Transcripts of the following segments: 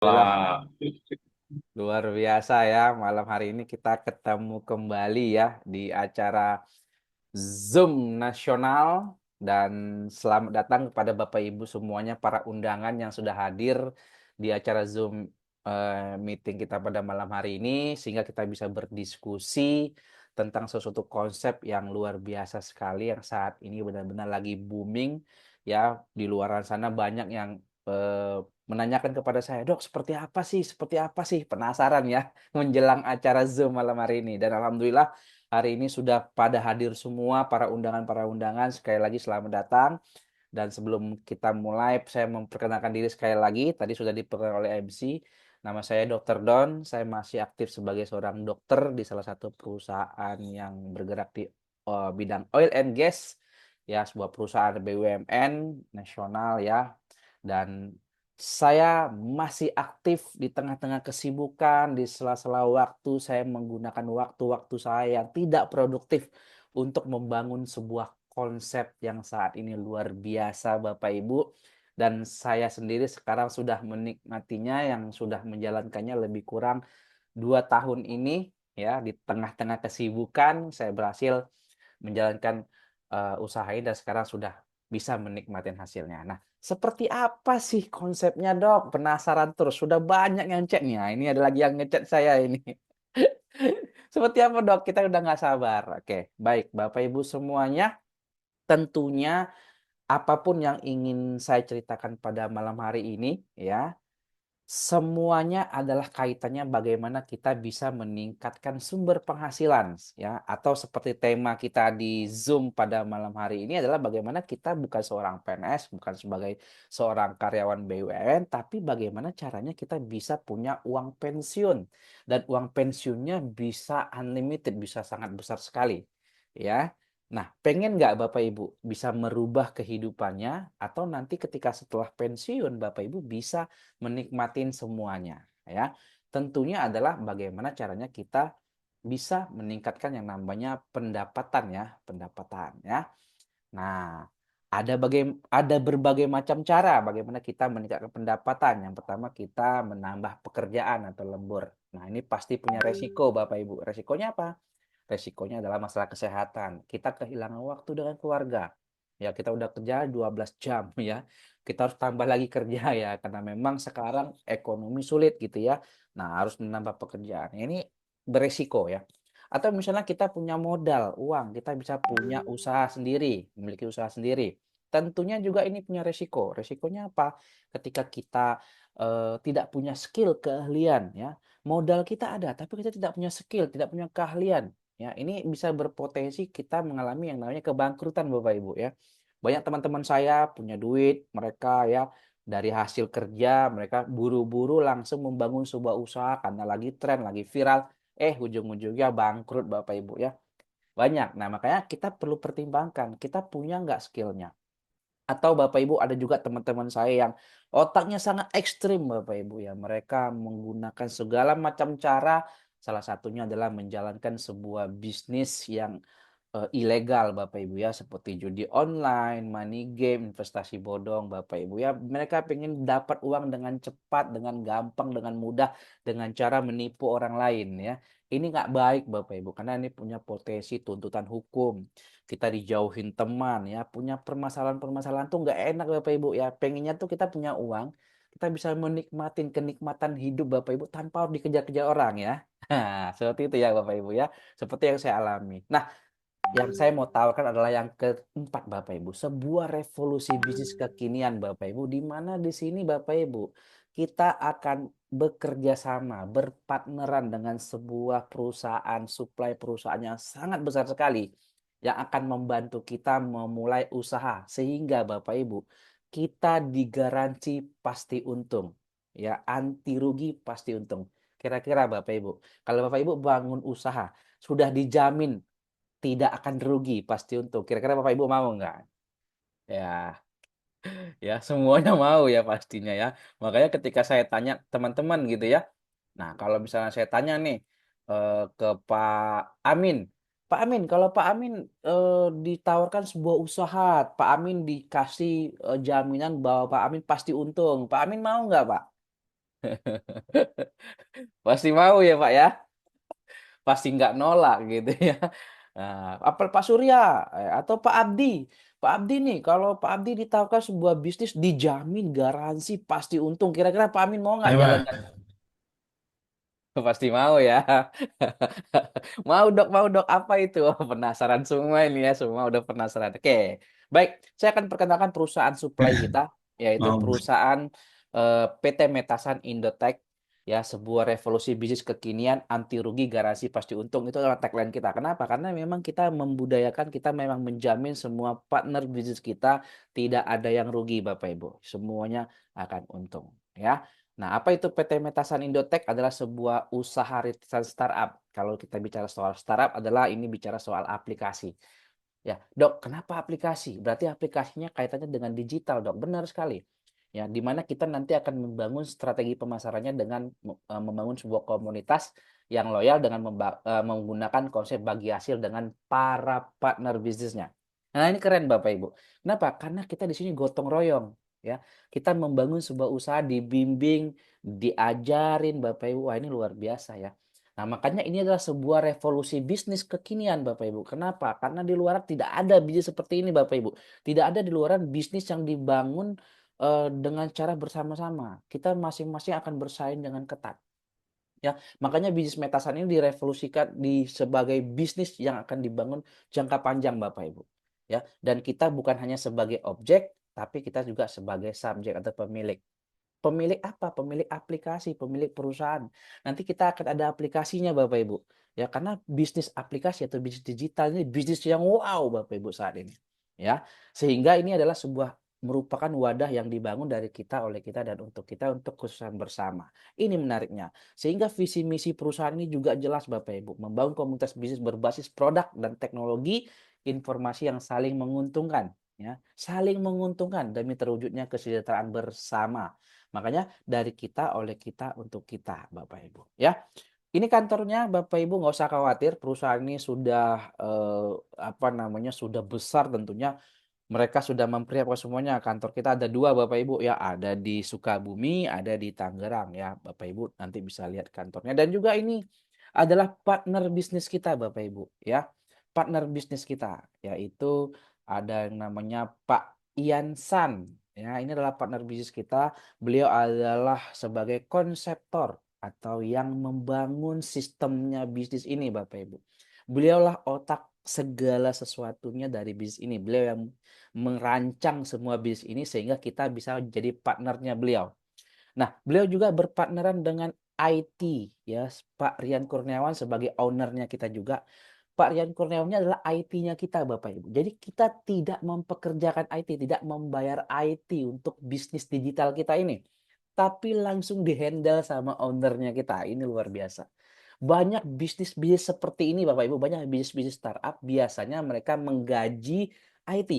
Alhamdulillah, Wah, luar biasa ya. Malam hari ini kita ketemu kembali ya di acara Zoom nasional dan selamat datang kepada Bapak Ibu semuanya para undangan yang sudah hadir di acara Zoom meeting kita pada malam hari ini sehingga kita bisa berdiskusi tentang sesuatu konsep yang luar biasa sekali yang saat ini benar-benar lagi booming ya. Di luar sana banyak yang menanyakan kepada saya, "Dok, seperti apa sih? Seperti apa sih?" Penasaran ya menjelang acara Zoom malam hari ini. Dan alhamdulillah hari ini sudah pada hadir semua para undangan. Sekali lagi selamat datang. Dan sebelum kita mulai, saya memperkenalkan diri sekali lagi. Tadi sudah diperkenalkan oleh MC. Nama saya Dr. Don. Saya masih aktif sebagai seorang dokter di salah satu perusahaan yang bergerak di bidang oil and gas. Ya, sebuah perusahaan BUMN nasional ya. Dan saya masih aktif di tengah-tengah kesibukan, di sela-sela waktu saya menggunakan waktu-waktu saya yang tidak produktif untuk membangun sebuah konsep yang saat ini luar biasa Bapak Ibu. Dan saya sendiri sekarang sudah menikmatinya yang sudah menjalankannya lebih kurang 2 tahun ini ya di tengah-tengah kesibukan saya berhasil menjalankan usaha ini dan sekarang sudah bisa menikmati hasilnya. Nah, seperti apa sih konsepnya, Dok? Penasaran terus. Sudah banyak yang chat nih. Nah, ini ada lagi yang ngechat saya ini. Seperti apa, Dok? Kita udah nggak sabar. Oke, baik. Bapak Ibu semuanya, tentunya apapun yang ingin saya ceritakan pada malam hari ini, ya, semuanya adalah kaitannya bagaimana kita bisa meningkatkan sumber penghasilan ya atau seperti tema kita di Zoom pada malam hari ini adalah bagaimana kita bukan seorang PNS, bukan sebagai seorang karyawan BUMN, tapi bagaimana caranya kita bisa punya uang pensiun dan uang pensiunnya bisa unlimited, bisa sangat besar sekali ya. Nah, pengen nggak Bapak Ibu bisa merubah kehidupannya atau nanti ketika setelah pensiun Bapak Ibu bisa menikmatin semuanya ya. Tentunya adalah bagaimana caranya kita bisa meningkatkan yang namanya pendapatan ya, pendapatan ya. Nah, ada berbagai macam cara bagaimana kita meningkatkan pendapatan. Yang pertama kita menambah pekerjaan atau lembur. Nah, ini pasti punya resiko Bapak Ibu. Resikonya apa? Resikonya adalah masalah kesehatan. Kita kehilangan waktu dengan keluarga. Ya, kita udah kerja 12 jam ya. Kita harus tambah lagi kerja ya karena memang sekarang ekonomi sulit gitu ya. Nah, harus menambah pekerjaan. Ini beresiko ya. Atau misalnya kita punya modal, uang, kita bisa punya usaha sendiri, memiliki usaha sendiri. Tentunya juga ini punya resiko. Resikonya apa? Ketika kita tidak punya skill, keahlian ya. Modal kita ada, tapi kita tidak punya skill, tidak punya keahlian. Ya, ini bisa berpotensi kita mengalami yang namanya kebangkrutan Bapak Ibu ya. Banyak teman-teman saya punya duit, mereka ya dari hasil kerja mereka buru-buru langsung membangun sebuah usaha karena lagi tren, lagi viral, ujung-ujungnya bangkrut Bapak Ibu ya. Banyak. Nah, makanya kita perlu pertimbangkan, kita punya nggak skillnya. Atau Bapak Ibu ada juga teman-teman saya yang otaknya sangat ekstrim Bapak Ibu ya. Mereka menggunakan segala macam cara. Salah satunya adalah menjalankan sebuah bisnis yang ilegal Bapak Ibu ya. Seperti judi online, money game, investasi bodong Bapak Ibu ya. Mereka pengen dapat uang dengan cepat, dengan gampang, dengan mudah. Dengan cara menipu orang lain ya. Ini nggak baik Bapak Ibu. Karena ini punya potensi tuntutan hukum, kita dijauhin teman ya, punya permasalahan-permasalahan tuh nggak enak Bapak Ibu ya. Pengennya tuh kita punya uang, kita bisa menikmatin kenikmatan hidup Bapak Ibu tanpa harus dikejar-kejar orang ya. Nah, seperti itu ya Bapak Ibu ya. Seperti yang saya alami. Nah, yang saya mau tawarkan adalah yang keempat Bapak Ibu, sebuah revolusi bisnis kekinian Bapak Ibu, di mana di sini Bapak Ibu kita akan bekerja sama, berpartneran dengan sebuah perusahaan, supply perusahaan yang sangat besar sekali yang akan membantu kita memulai usaha sehingga Bapak Ibu kita digaransi pasti untung. Ya, anti rugi pasti untung. Kira-kira Bapak Ibu, kalau Bapak Ibu bangun usaha sudah dijamin tidak akan rugi, pasti untung. Kira-kira Bapak Ibu mau nggak? Ya, ya semuanya mau ya pastinya ya. Makanya ketika saya tanya teman-teman gitu ya. Nah, kalau misalnya saya tanya nih ke Pak Amin. Pak Amin, kalau Pak Amin ditawarkan sebuah usaha, Pak Amin dikasih jaminan bahwa Pak Amin pasti untung. Pak Amin mau nggak, Pak? Pasti mau ya Pak ya? Pasti nggak nolak gitu ya. Nah, apa Pak Surya atau Pak Abdi. Pak Abdi nih, kalau Pak Abdi ditawarkan sebuah bisnis dijamin garansi pasti untung. Kira-kira Pak Amin mau nggak Ayo jalankan? Pak. Pasti mau ya. Mau dok, apa itu? Oh, penasaran semua ini ya, semua udah penasaran. Oke, baik. Saya akan perkenalkan perusahaan supply kita, yaitu Mau. perusahaan PT Metasan Indotech, ya sebuah revolusi bisnis kekinian, anti rugi, garansi pasti untung. Itu adalah tagline kita. Kenapa? Karena memang kita membudayakan, kita memang menjamin semua partner bisnis kita tidak ada yang rugi, Bapak Ibu. Semuanya akan untung, ya. Nah, apa itu PT Metasan Indotech adalah sebuah usaha rintisan startup. Kalau kita bicara soal startup adalah ini bicara soal aplikasi. Ya, Dok, kenapa aplikasi? Berarti aplikasinya kaitannya dengan digital, Dok. Benar sekali. Ya, di mana kita nanti akan membangun strategi pemasarannya dengan membangun sebuah komunitas yang loyal dengan menggunakan konsep bagi hasil dengan para partner bisnisnya. Nah, ini keren Bapak Ibu. Kenapa? Karena kita di sini gotong royong, ya. Kita membangun sebuah usaha dibimbing, diajarin Bapak Ibu. Wah, ini luar biasa ya. Nah, makanya ini adalah sebuah revolusi bisnis kekinian, Bapak Ibu. Kenapa? Karena di luar tidak ada bisnis seperti ini, Bapak Ibu. Tidak ada di luaran bisnis yang dibangun dengan cara bersama-sama. Kita masing-masing akan bersaing dengan ketat. Ya, makanya bisnis metasan ini direvolusikan sebagai bisnis yang akan dibangun jangka panjang, Bapak Ibu. Ya, dan kita bukan hanya sebagai objek, tapi kita juga sebagai subjek atau pemilik. Pemilik apa? Pemilik aplikasi, pemilik perusahaan. Nanti kita akan ada aplikasinya Bapak Ibu. Ya, karena bisnis aplikasi atau bisnis digital ini bisnis yang wow Bapak Ibu saat ini. Ya, sehingga ini adalah sebuah merupakan wadah yang dibangun dari kita, oleh kita, dan untuk kita untuk kesuksesan bersama. Ini menariknya. Sehingga visi misi perusahaan ini juga jelas Bapak Ibu. Membangun komunitas bisnis berbasis produk dan teknologi informasi yang saling menguntungkan. Ya, saling menguntungkan demi terwujudnya kesejahteraan bersama. Makanya dari kita, oleh kita, untuk kita, Bapak Ibu. Ya, ini kantornya Bapak Ibu nggak usah khawatir. Perusahaan ini sudah apa namanya sudah besar tentunya. Mereka sudah mempersiapkan semuanya. Kantor kita ada dua Bapak Ibu ya, ada di Sukabumi, ada di Tangerang ya. Bapak Ibu nanti bisa lihat kantornya. Dan juga ini adalah partner bisnis kita Bapak Ibu ya. Partner bisnis kita yaitu ada yang namanya Pak Ian San. Ya, ini adalah partner bisnis kita. Beliau adalah sebagai konseptor atau yang membangun sistemnya bisnis ini Bapak Ibu. Beliaulah otak segala sesuatunya dari bisnis ini. Beliau yang merancang semua bisnis ini sehingga kita bisa jadi partnernya beliau. Nah, beliau juga berpartneran dengan IT ya, Pak Rian Kurniawan sebagai ownernya kita juga. Pak Rian Kurniawan adalah IT-nya kita Bapak Ibu. Jadi kita tidak mempekerjakan IT, tidak membayar IT untuk bisnis digital kita ini. Tapi langsung dihandle sama ownernya kita. Ini luar biasa. Banyak bisnis-bisnis seperti ini Bapak Ibu, banyak bisnis-bisnis startup biasanya mereka menggaji IT.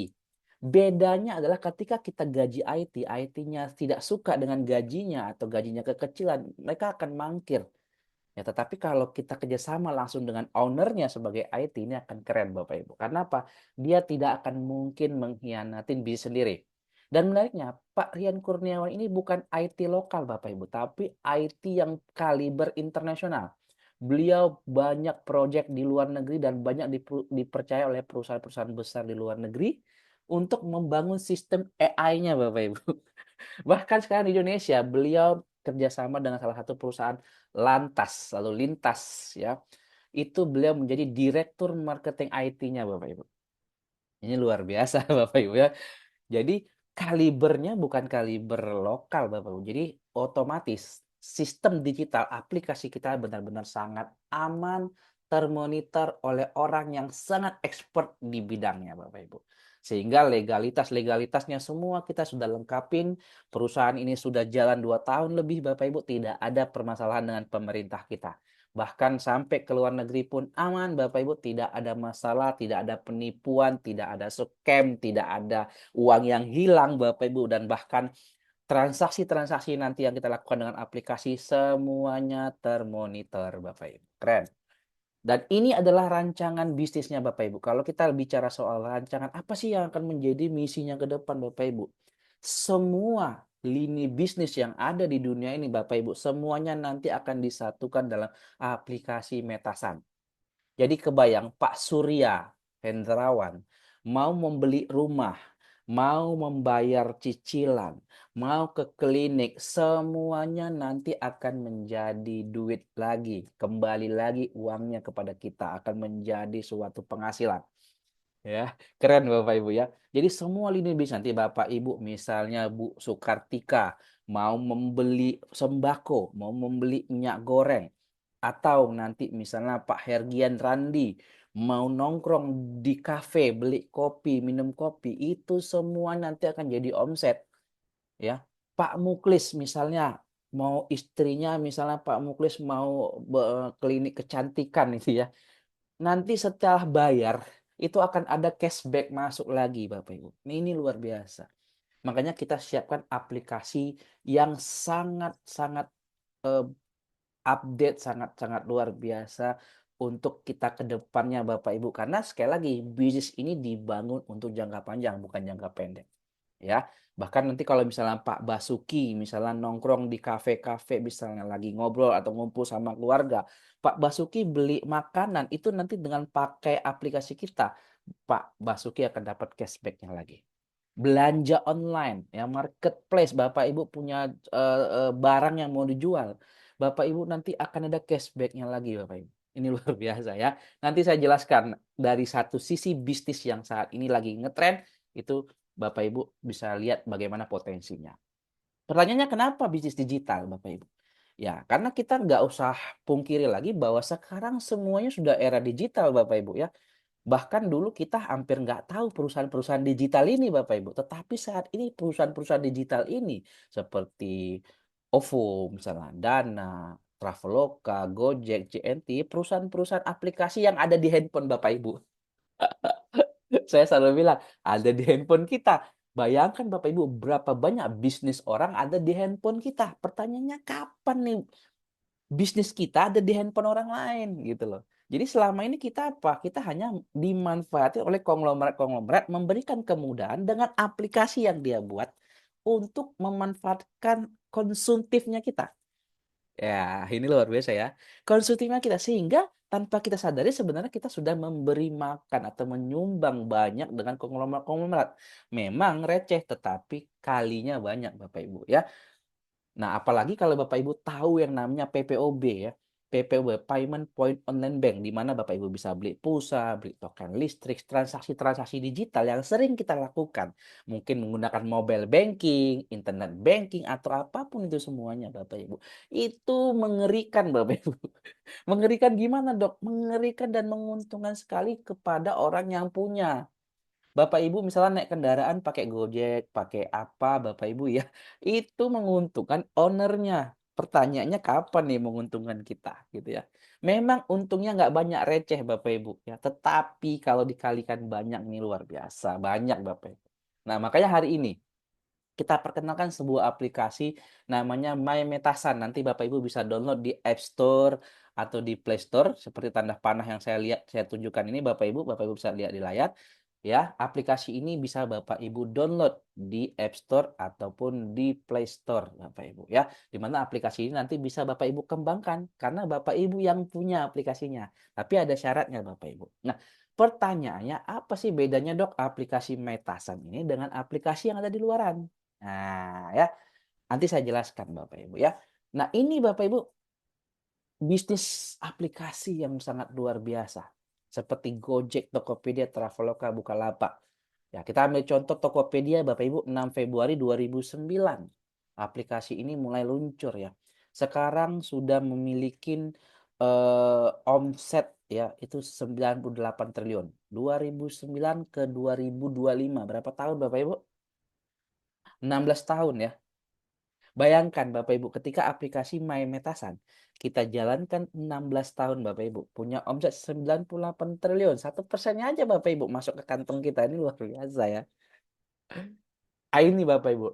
Bedanya adalah ketika kita gaji IT, IT-nya tidak suka dengan gajinya atau gajinya kekecilan, mereka akan mangkir. Ya, tetapi kalau kita kerjasama langsung dengan ownernya sebagai IT, ini akan keren Bapak Ibu. Karena apa? Dia tidak akan mungkin mengkhianatin bisnis sendiri. Dan menariknya, Pak Rian Kurniawan ini bukan IT lokal Bapak Ibu, tapi IT yang kaliber internasional. Beliau banyak proyek di luar negeri dan banyak dipercaya oleh perusahaan-perusahaan besar di luar negeri untuk membangun sistem AI-nya Bapak Ibu. Bahkan sekarang di Indonesia, beliau kerjasama dengan salah satu perusahaan Lantas, lalu Lintas, ya. Itu beliau menjadi direktur marketing IT-nya, Bapak Ibu. Ini luar biasa, Bapak Ibu ya. Jadi kalibernya bukan kaliber lokal, Bapak Ibu. Jadi otomatis sistem digital aplikasi kita benar-benar sangat aman, termonitor oleh orang yang sangat expert di bidangnya, Bapak Ibu. Sehingga legalitasnya semua kita sudah lengkapin. Perusahaan ini sudah jalan 2 tahun lebih, Bapak Ibu. Tidak ada permasalahan dengan pemerintah kita. Bahkan sampai ke luar negeri pun aman, Bapak Ibu. Tidak ada masalah, tidak ada penipuan, tidak ada scam, tidak ada uang yang hilang Bapak Ibu, dan bahkan transaksi-transaksi nanti yang kita lakukan dengan aplikasi semuanya termonitor Bapak Ibu. Keren. Dan ini adalah rancangan bisnisnya Bapak Ibu. Kalau kita bicara soal rancangan, apa sih yang akan menjadi misinya ke depan Bapak Ibu? Semua lini bisnis yang ada di dunia ini Bapak Ibu, semuanya nanti akan disatukan dalam aplikasi Metasan. Jadi kebayang Pak Surya Hendrawan mau membeli rumah, mau membayar cicilan, mau ke klinik, semuanya nanti akan menjadi duit lagi. Kembali lagi uangnya kepada kita, akan menjadi suatu penghasilan. Ya, keren Bapak Ibu ya. Jadi semua lini bisnis nanti Bapak Ibu misalnya Bu Sukartika mau membeli sembako, mau membeli minyak goreng, atau nanti misalnya Pak Hergian Randi mau nongkrong di kafe, beli kopi, minum kopi, itu semua nanti akan jadi omset ya. Pak Muklis misalnya mau istrinya misalnya Pak Muklis mau klinik kecantikan itu ya. Nanti setelah bayar, itu akan ada cashback masuk lagi, Bapak Ibu. Ini luar biasa. Makanya kita siapkan aplikasi yang sangat-sangat eh, update, sangat-sangat luar biasa untuk kita ke depannya, Bapak Ibu. Karena sekali lagi, bisnis ini dibangun untuk jangka panjang, bukan jangka pendek. Ya, bahkan nanti kalau misalnya Pak Basuki misalnya nongkrong di kafe-kafe misalnya lagi ngobrol atau ngumpul sama keluarga, Pak Basuki beli makanan itu nanti dengan pakai aplikasi kita, Pak Basuki akan dapat cashbacknya lagi. Belanja online, ya marketplace, Bapak Ibu punya barang yang mau dijual, Bapak Ibu nanti akan ada cashbacknya lagi, Bapak Ibu. Ini luar biasa ya. Nanti saya jelaskan dari satu sisi bisnis yang saat ini lagi ngetren, itu Bapak Ibu bisa lihat bagaimana potensinya. Pertanyaannya kenapa bisnis digital, Bapak Ibu? Ya, karena kita nggak usah pungkiri lagi bahwa sekarang semuanya sudah era digital, Bapak Ibu ya. Bahkan dulu kita hampir nggak tahu perusahaan-perusahaan digital ini, Bapak Ibu. Tetapi saat ini perusahaan-perusahaan digital ini seperti OVO, misalnya Dana, Traveloka, Gojek, JNT, perusahaan-perusahaan aplikasi yang ada di handphone Bapak Ibu. Saya selalu bilang, ada di handphone kita. Bayangkan Bapak Ibu, berapa banyak bisnis orang ada di handphone kita. Pertanyaannya kapan nih bisnis kita ada di handphone orang lain gitu loh. Jadi selama ini kita apa? Kita hanya dimanfaati oleh konglomerat-konglomerat memberikan kemudahan dengan aplikasi yang dia buat untuk memanfaatkan konsumtifnya kita. Ya, ini luar biasa ya. Konsumtifnya kita sehingga tanpa kita sadari sebenarnya kita sudah memberi makan atau menyumbang banyak dengan konglomerat-konglomerat. Memang receh tetapi kalinya banyak Bapak Ibu ya. Nah, apalagi kalau Bapak Ibu tahu yang namanya PPOB ya. PPOB, Payment Point Online Bank, di mana Bapak Ibu bisa beli pulsa, beli token listrik, transaksi-transaksi digital yang sering kita lakukan. Mungkin menggunakan mobile banking, internet banking, atau apapun itu semuanya Bapak Ibu. Itu mengerikan Bapak Ibu. Mengerikan gimana dok? Mengerikan dan menguntungkan sekali kepada orang yang punya. Bapak Ibu misalnya naik kendaraan pakai Gojek, pakai apa Bapak Ibu ya, itu menguntungkan ownernya. Pertanyaannya kapan nih menguntungkan kita gitu ya. Memang untungnya nggak banyak receh Bapak Ibu ya, tetapi kalau dikalikan banyak nih luar biasa, banyak Bapak Ibu. Nah, makanya hari ini kita perkenalkan sebuah aplikasi namanya My Metasan. Nanti Bapak Ibu bisa download di App Store atau di Play Store seperti tanda panah yang saya lihat saya tunjukkan ini Bapak Ibu bisa lihat di layar. Ya, aplikasi ini bisa Bapak Ibu download di App Store ataupun di Play Store Bapak Ibu ya. Di mana aplikasi ini nanti bisa Bapak Ibu kembangkan karena Bapak Ibu yang punya aplikasinya. Tapi ada syaratnya Bapak Ibu. Nah, pertanyaannya apa sih bedanya Dok aplikasi Metasan ini dengan aplikasi yang ada di luaran? Nah, ya, nanti saya jelaskan Bapak Ibu ya. Nah, ini Bapak Ibu bisnis aplikasi yang sangat luar biasa. Seperti Gojek, Tokopedia, Traveloka, Bukalapak. Ya, kita ambil contoh Tokopedia Bapak Ibu 6 Februari 2009. Aplikasi ini mulai luncur ya. Sekarang sudah memiliki omset ya itu 98 triliun. 2009 ke 2025 berapa tahun Bapak Ibu? 16 tahun ya. Bayangkan Bapak Ibu, ketika aplikasi My Metasan, kita jalankan 16 tahun Bapak Ibu, punya omset 98 triliun. 1%-nya aja Bapak Ibu masuk ke kantong kita. Ini luar biasa ya. Ini Bapak Ibu,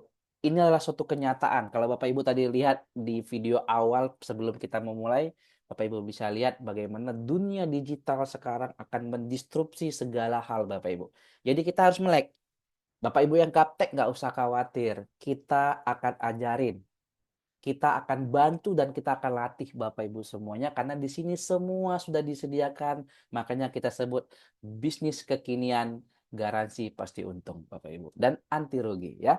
ini adalah suatu kenyataan. Kalau Bapak Ibu tadi lihat di video awal sebelum kita memulai, Bapak Ibu bisa lihat bagaimana dunia digital sekarang akan mendisrupsi segala hal Bapak Ibu. Jadi kita harus melek. Bapak Ibu yang gaptek nggak usah khawatir. Kita akan ajarin. Kita akan bantu dan kita akan latih Bapak Ibu semuanya karena di sini semua sudah disediakan. Makanya kita sebut bisnis kekinian, garansi pasti untung Bapak Ibu dan anti rugi ya.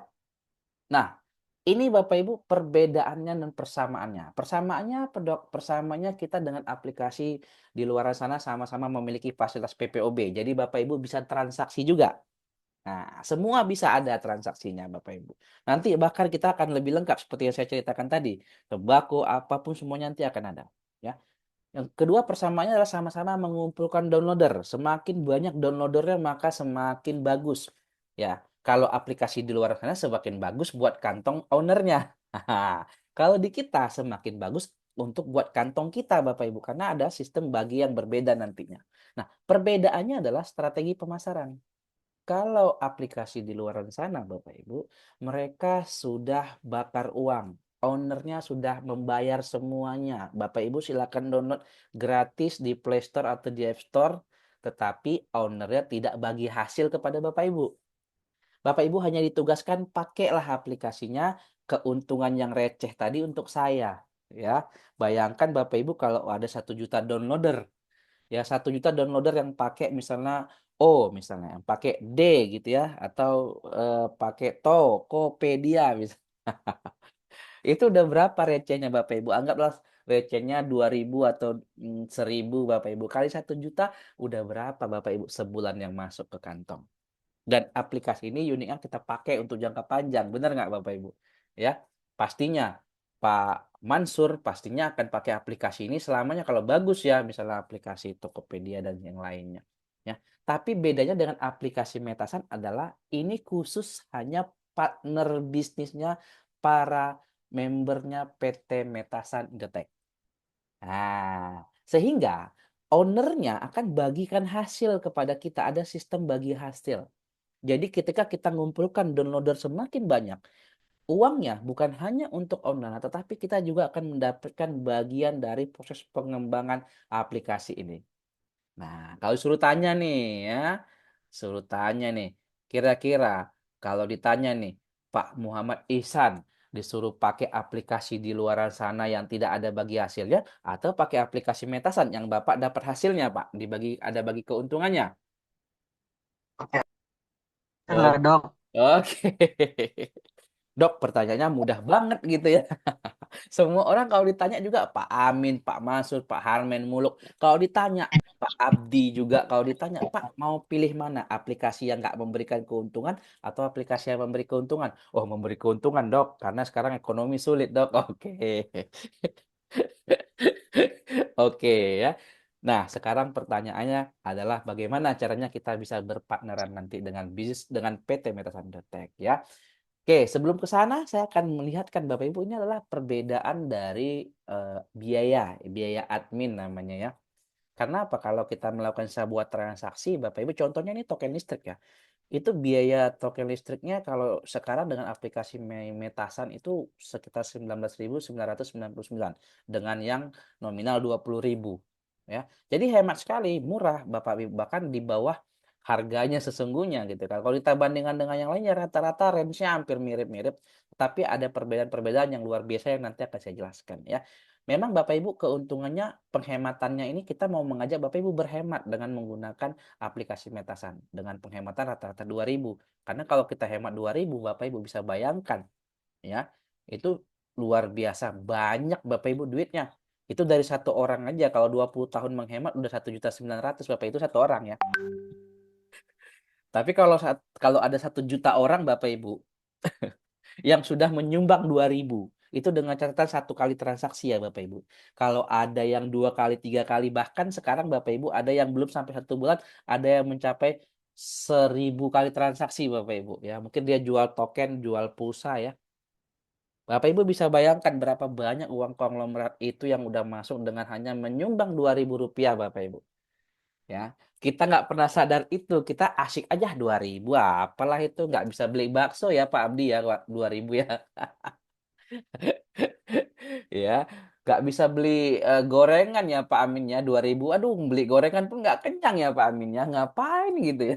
Nah, ini Bapak Ibu perbedaannya dan persamaannya. Persamaannya apa Dok? Persamaannya kita dengan aplikasi di luar sana sama-sama memiliki fasilitas PPOB. Jadi Bapak Ibu bisa transaksi juga. Nah, semua bisa ada transaksinya Bapak Ibu. Nanti bahkan kita akan lebih lengkap seperti yang saya ceritakan tadi. Tembakau, apapun semuanya nanti akan ada. Ya. Yang kedua persamaannya adalah sama-sama mengumpulkan downloader. Semakin banyak downloadernya maka semakin bagus. Ya, kalau aplikasi di luar sana semakin bagus buat kantong ownernya. Kalau di kita semakin bagus untuk buat kantong kita Bapak Ibu karena ada sistem bagi yang berbeda nantinya. Nah, perbedaannya adalah strategi pemasaran. Kalau aplikasi di luar sana, Bapak Ibu, mereka sudah bakar uang. Ownernya sudah membayar semuanya. Bapak Ibu silakan download gratis di Play Store atau di App Store, tetapi ownernya tidak bagi hasil kepada Bapak Ibu. Bapak Ibu hanya ditugaskan pakailah aplikasinya, keuntungan yang receh tadi untuk saya. Ya, bayangkan Bapak Ibu kalau ada 1 juta downloader, ya 1 juta downloader yang pakai misalnya O misalnya, yang pakai D gitu ya, atau pakai Tokopedia misalnya. Itu udah berapa recehnya Bapak Ibu? Anggaplah recehnya 2.000 atau 1.000 Bapak Ibu. Kali 1 juta udah berapa Bapak Ibu sebulan yang masuk ke kantong. Dan aplikasi ini uniknya kita pakai untuk jangka panjang. Benar nggak Bapak Ibu? Ya, pastinya Pak Mansur pastinya akan pakai aplikasi ini selamanya kalau bagus ya, misalnya aplikasi Tokopedia dan yang lainnya. Ya, tapi bedanya dengan aplikasi Metasan adalah ini khusus hanya partner bisnisnya para membernya PT Metasan Indotech. Nah, sehingga ownernya akan bagikan hasil kepada kita. Ada sistem bagi hasil. Jadi ketika kita ngumpulkan downloader semakin banyak, uangnya bukan hanya untuk owner, tetapi kita juga akan mendapatkan bagian dari proses pengembangan aplikasi ini. Nah, kalau suruh tanya nih ya, suruh tanya nih, kira-kira kalau ditanya nih, Pak Muhammad Ihsan disuruh pakai aplikasi di luar sana yang tidak ada bagi hasilnya, atau pakai aplikasi Metasan yang Bapak dapat hasilnya, Pak, dibagi ada bagi keuntungannya. Oke Oh, lah dok. oke. Dok, pertanyaannya mudah banget gitu ya. Semua orang kalau ditanya juga Pak Amin, Pak Masud, Pak Harmen Muluk. Kalau ditanya Pak Abdi juga, kalau ditanya Pak mau pilih mana? Aplikasi yang nggak memberikan keuntungan atau aplikasi yang memberi keuntungan? Oh, memberi keuntungan dok, karena sekarang ekonomi sulit dok. Oke. Oke ya. Nah, sekarang pertanyaannya adalah bagaimana caranya kita bisa berpartneran nanti dengan bisnis dengan PT Metasandatek ya. Oke, sebelum ke sana saya akan melihatkan Bapak Ibu ini adalah perbedaan dari biaya admin namanya ya. Karena apa? Kalau kita melakukan sebuah transaksi, Bapak Ibu contohnya ini token listrik ya. Itu biaya token listriknya kalau sekarang dengan aplikasi Metasan itu sekitar 19.999 dengan yang nominal 20.000 ya. Jadi hemat sekali, murah Bapak Ibu, bahkan di bawah harganya sesungguhnya gitu kan. Kalau kita bandingkan dengan yang lainnya rata-rata range-nya hampir mirip-mirip, tapi ada perbedaan-perbedaan yang luar biasa yang nanti akan saya jelaskan ya. Memang Bapak Ibu keuntungannya penghematannya ini kita mau mengajak Bapak Ibu berhemat dengan menggunakan aplikasi Metasan dengan penghematan rata-rata 2.000. Karena kalau kita hemat 2.000, Bapak Ibu bisa bayangkan ya, itu luar biasa banyak Bapak Ibu duitnya. Itu dari satu orang aja kalau 20 tahun menghemat udah 1.900.000 Bapak itu satu orang ya. Tapi kalau ada 1 juta orang Bapak Ibu yang sudah menyumbang 2.000 itu dengan catatan 1 kali transaksi ya Bapak Ibu. Kalau ada yang 2 kali, 3 kali, bahkan sekarang Bapak Ibu ada yang belum sampai 1 bulan, ada yang mencapai 1.000 kali transaksi Bapak Ibu. Ya mungkin dia jual token, jual pulsa ya. Bapak Ibu bisa bayangkan berapa banyak uang konglomerat itu yang udah masuk dengan hanya menyumbang 2.000 rupiah Bapak Ibu. Ya, kita nggak pernah sadar itu, kita asik aja 2.000, apalah itu nggak bisa beli bakso ya Pak Abdi ya 2.000 ya. Ya, nggak bisa beli gorengan ya Pak Amin ya 2.000. Aduh, beli gorengan pun nggak kenyang ya Pak Amin ya. Ngapain gitu ya?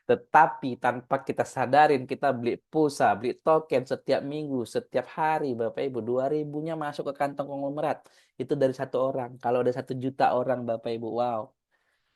Tetapi tanpa kita sadarin, kita beli pulsa, beli token setiap minggu, setiap hari, Bapak Ibu. 2.000-nya masuk ke kantong konglomerat. Itu dari satu orang. Kalau ada 1 juta orang, Bapak Ibu, wow.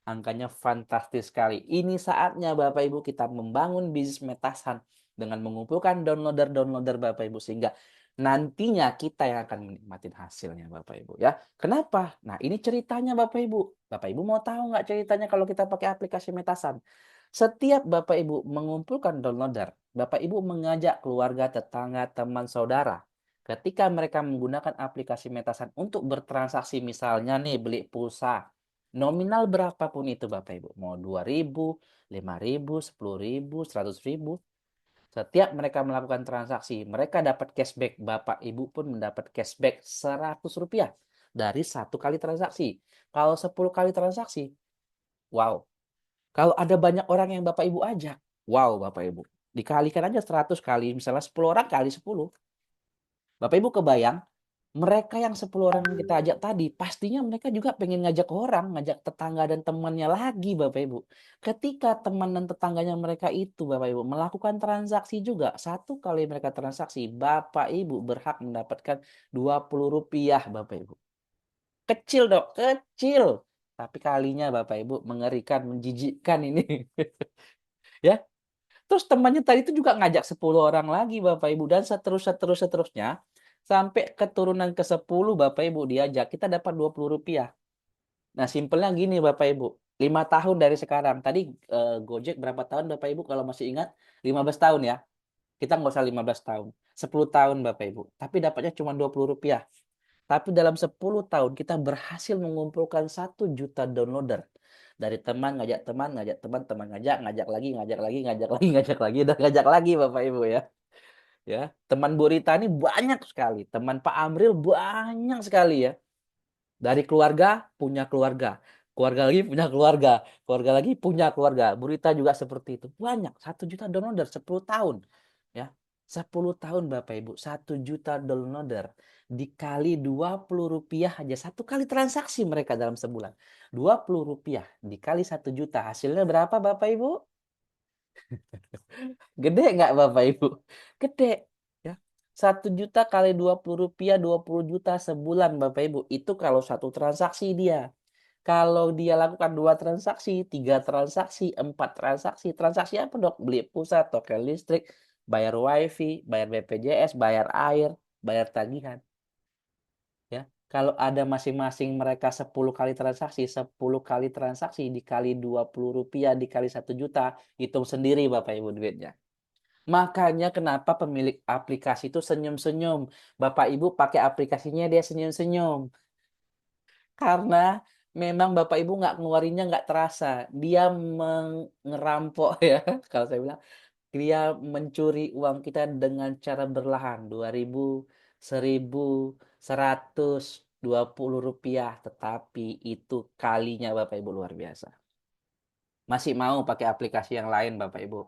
Angkanya fantastis sekali. Ini saatnya Bapak Ibu kita membangun bisnis metasan dengan mengumpulkan downloader-downloader Bapak Ibu sehingga nantinya kita yang akan menikmati hasilnya Bapak Ibu ya. Kenapa? Nah, ini ceritanya Bapak Ibu. Bapak Ibu mau tahu nggak ceritanya kalau kita pakai aplikasi metasan? Setiap Bapak Ibu mengumpulkan downloader, Bapak Ibu mengajak keluarga, tetangga, teman, saudara. Ketika mereka menggunakan aplikasi metasan untuk bertransaksi misalnya nih beli pulsa, nominal berapapun itu Bapak Ibu, mau 2.000, 5.000, 10.000, 100.000, setiap mereka melakukan transaksi, mereka dapat cashback. Bapak Ibu pun mendapat cashback Rp100 dari 1 kali transaksi. Kalau 10 kali transaksi, wow. Kalau ada banyak orang yang Bapak Ibu ajak, wow Bapak Ibu. Dikalikan aja 100 kali, misalnya 10 orang kali 10. Bapak Ibu kebayang, mereka yang 10 orang yang kita ajak tadi, pastinya mereka juga pengen ngajak orang, ngajak tetangga dan temannya lagi Bapak Ibu. Ketika teman dan tetangganya mereka itu Bapak Ibu melakukan transaksi juga, 1 kali mereka transaksi, Bapak Ibu berhak mendapatkan Rp20 Bapak Ibu. Kecil dok, kecil. Tapi kalinya Bapak Ibu mengerikan, menjijikkan ini. Ya, terus temannya tadi itu juga ngajak 10 orang lagi Bapak Ibu dan seterusnya sampai keturunan ke-10 Bapak Ibu diajak kita dapat Rp20. Nah, simpelnya gini Bapak Ibu, 5 tahun dari sekarang. Tadi Gojek berapa tahun Bapak Ibu kalau masih ingat? 15 tahun ya. Kita nggak usah 15 tahun. 10 tahun Bapak Ibu. Tapi dapatnya cuma Rp20. Tapi dalam 10 tahun kita berhasil mengumpulkan 1 juta downloader. Dari teman ngajak teman, ngajak teman, teman ngajak lagi, ngajak lagi, ngajak lagi, ngajak lagi, dan ngajak lagi Bapak Ibu ya. Ya, teman Bu Rita ini banyak sekali, teman Pak Amril banyak sekali ya. Dari keluarga punya keluarga, keluarga lagi punya keluarga, keluarga lagi punya keluarga. Bu Rita juga seperti itu. Banyak, 1 juta downloader 10 tahun. Ya, 10 tahun Bapak Ibu, 1 juta downloader dikali Rp20 aja 1 kali transaksi mereka dalam sebulan. Rp20 dikali 1 juta, hasilnya berapa Bapak Ibu? Gede nggak Bapak Ibu? Gede. Ya. 1 juta kali Rp20, 20 juta sebulan Bapak Ibu. Itu kalau 1 transaksi dia. Kalau dia lakukan 2 transaksi, 3 transaksi, 4 transaksi. Transaksi apa dok? Beli pulsa, token listrik, bayar wifi, bayar BPJS, bayar air, bayar tagihan. Ya. Kalau ada masing-masing mereka 10 kali transaksi, 10 kali transaksi dikali Rp20 dikali 1 juta, hitung sendiri Bapak Ibu duitnya. Makanya kenapa pemilik aplikasi itu senyum-senyum. Bapak Ibu pakai aplikasinya dia senyum-senyum. Karena memang Bapak Ibu nggak ngeluarinnya nggak terasa. Dia ngerampok ya. Kalau saya bilang, dia mencuri uang kita dengan cara berlahan. 2.000, 1.000, 120 rupiah. Tetapi itu kalinya Bapak Ibu luar biasa. Masih mau pakai aplikasi yang lain Bapak Ibu?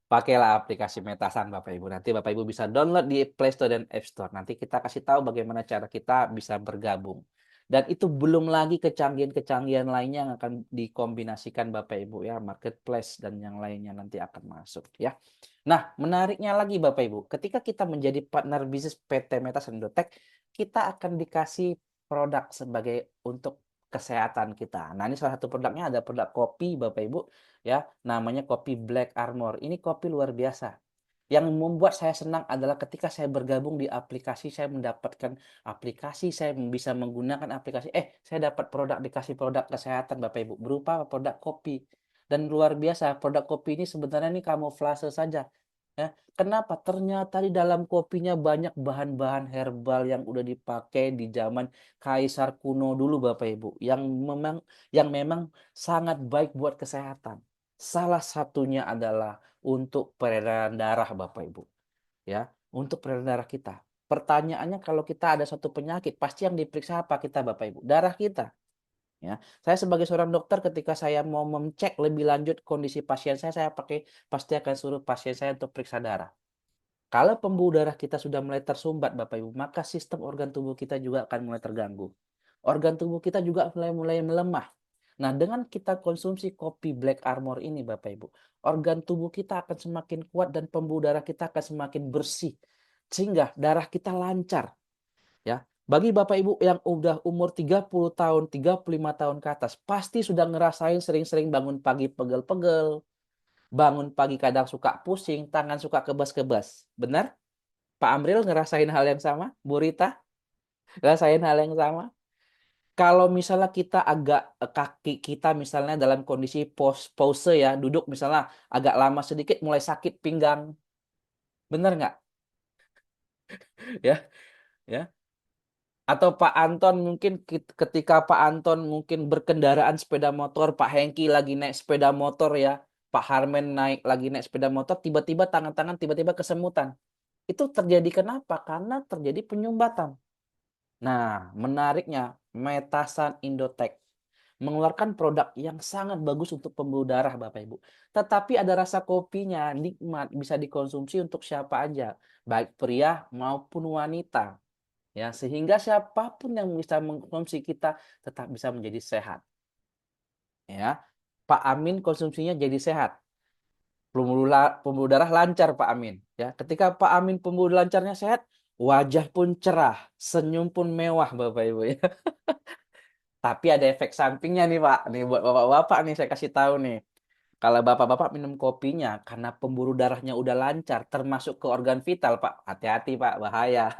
Pakailah aplikasi Metasan Bapak Ibu. Nanti Bapak Ibu bisa download di Play Store dan App Store. Nanti kita kasih tahu bagaimana cara kita bisa bergabung. Dan itu belum lagi kecanggihan-kecanggihan lainnya yang akan dikombinasikan Bapak Ibu ya, marketplace dan yang lainnya nanti akan masuk ya. Nah, menariknya lagi Bapak Ibu, ketika kita menjadi partner bisnis PT Metasan Indotech, kita akan dikasih produk sebagai untuk kesehatan kita. Nah, ini salah satu produknya ada produk kopi Bapak Ibu ya, namanya kopi Black Armor. Ini kopi luar biasa. Yang membuat saya senang adalah ketika saya bergabung di aplikasi, saya mendapatkan aplikasi, saya bisa menggunakan aplikasi. Saya dapat produk, dikasih produk kesehatan Bapak Ibu, berupa produk kopi. Dan luar biasa, produk kopi ini sebenarnya ini kamuflase saja. Ya, kenapa? Ternyata di dalam kopinya banyak bahan-bahan herbal yang udah dipakai di zaman Kaisar kuno dulu Bapak Ibu, yang memang sangat baik buat kesehatan. Salah satunya adalah untuk peredaran darah Bapak Ibu. Ya, untuk peredaran darah kita. Pertanyaannya kalau kita ada suatu penyakit, pasti yang diperiksa apa kita Bapak Ibu? Darah kita. Ya, saya sebagai seorang dokter ketika saya mau mengecek lebih lanjut kondisi pasien saya pasti akan suruh pasien saya untuk periksa darah. Kalau pembuluh darah kita sudah mulai tersumbat Bapak Ibu, maka sistem organ tubuh kita juga akan mulai terganggu. Organ tubuh kita juga mulai melemah. Nah, dengan kita konsumsi kopi Black Armor ini Bapak Ibu, organ tubuh kita akan semakin kuat dan pembuluh darah kita akan semakin bersih. Sehingga darah kita lancar. Ya, bagi Bapak Ibu yang udah umur 30 tahun, 35 tahun ke atas, pasti sudah ngerasain sering-sering bangun pagi pegel-pegel, bangun pagi kadang suka pusing, tangan suka kebas-kebas. Benar? Pak Amril ngerasain hal yang sama? Bu Rita ngerasain hal yang sama? Kalau misalnya kita agak kaki kita misalnya dalam kondisi pose ya, duduk misalnya agak lama sedikit mulai sakit pinggang. Benar nggak? Ya, ya. Atau Pak Anton mungkin ketika Pak Anton mungkin berkendaraan sepeda motor, Pak Hengki lagi naik sepeda motor ya, Pak Harmen lagi naik sepeda motor, tiba-tiba tangan-tangan tiba-tiba kesemutan. Itu terjadi kenapa? Karena terjadi penyumbatan. Nah, menariknya Metasan Indotech mengeluarkan produk yang sangat bagus untuk pembuluh darah Bapak Ibu. Tetapi ada rasa kopinya, nikmat, bisa dikonsumsi untuk siapa aja, baik pria maupun wanita. Ya, sehingga siapapun yang bisa mengkonsumsi kita tetap bisa menjadi sehat. Ya. Pak Amin konsumsinya jadi sehat. Pembuluh darah lancar Pak Amin. Ya, ketika Pak Amin pembuluh lancarnya sehat, wajah pun cerah, senyum pun mewah Bapak Ibu ya. Tapi ada efek sampingnya nih Pak. Nih buat bapak-bapak nih saya kasih tahu nih. Kalau bapak-bapak minum kopinya karena pembuluh darahnya udah lancar, termasuk ke organ vital Pak. Hati-hati Pak, bahaya.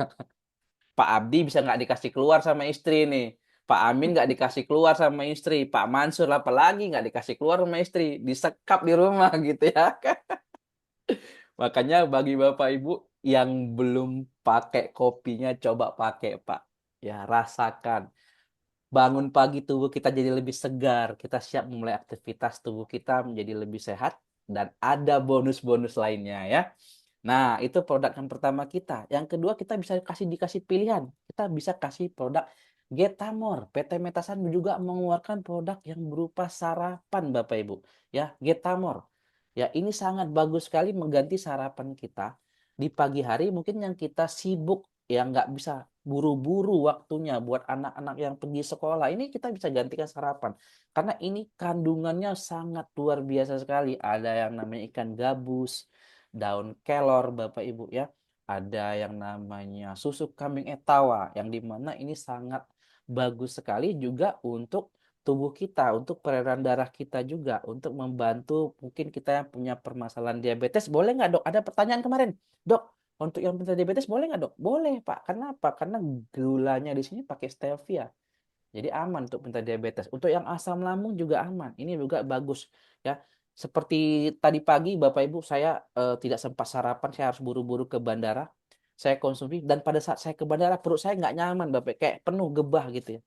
Pak Abdi bisa nggak dikasih keluar sama istri nih. Pak Amin nggak dikasih keluar sama istri. Pak Mansur apalagi nggak dikasih keluar sama istri. Disekap di rumah gitu ya. Makanya bagi Bapak Ibu yang belum pakai kopinya, coba pakai Pak. Ya, rasakan. Bangun pagi tubuh kita jadi lebih segar, kita siap memulai aktivitas tubuh kita menjadi lebih sehat dan ada bonus-bonus lainnya ya. Nah, itu produk yang pertama kita. Yang kedua kita bisa dikasih pilihan. Kita bisa kasih produk Getamor. PT Metasan juga mengeluarkan produk yang berupa sarapan Bapak Ibu. Ya, Getamor. Ya, ini sangat bagus sekali mengganti sarapan kita di pagi hari mungkin yang kita sibuk yang nggak bisa buru-buru waktunya buat anak-anak yang pergi sekolah ini kita bisa gantikan sarapan karena ini kandungannya sangat luar biasa sekali ada yang namanya ikan gabus daun kelor Bapak Ibu ya ada yang namanya susu kambing etawa yang dimana ini sangat bagus sekali juga untuk tubuh kita, untuk peredaran darah kita juga, untuk membantu mungkin kita yang punya permasalahan diabetes. Boleh nggak dok? Ada pertanyaan kemarin, dok. Untuk yang penderita diabetes boleh nggak dok? Boleh pak. Kenapa? Karena gulanya di sini pakai stevia. Jadi aman untuk penderita diabetes. Untuk yang asam lambung juga aman. Ini juga bagus ya. Seperti tadi pagi Bapak Ibu saya tidak sempat sarapan, saya harus buru-buru ke bandara. Saya konsumsi dan pada saat saya ke bandara perut saya nggak nyaman Bapak, kayak penuh gebah gitu ya.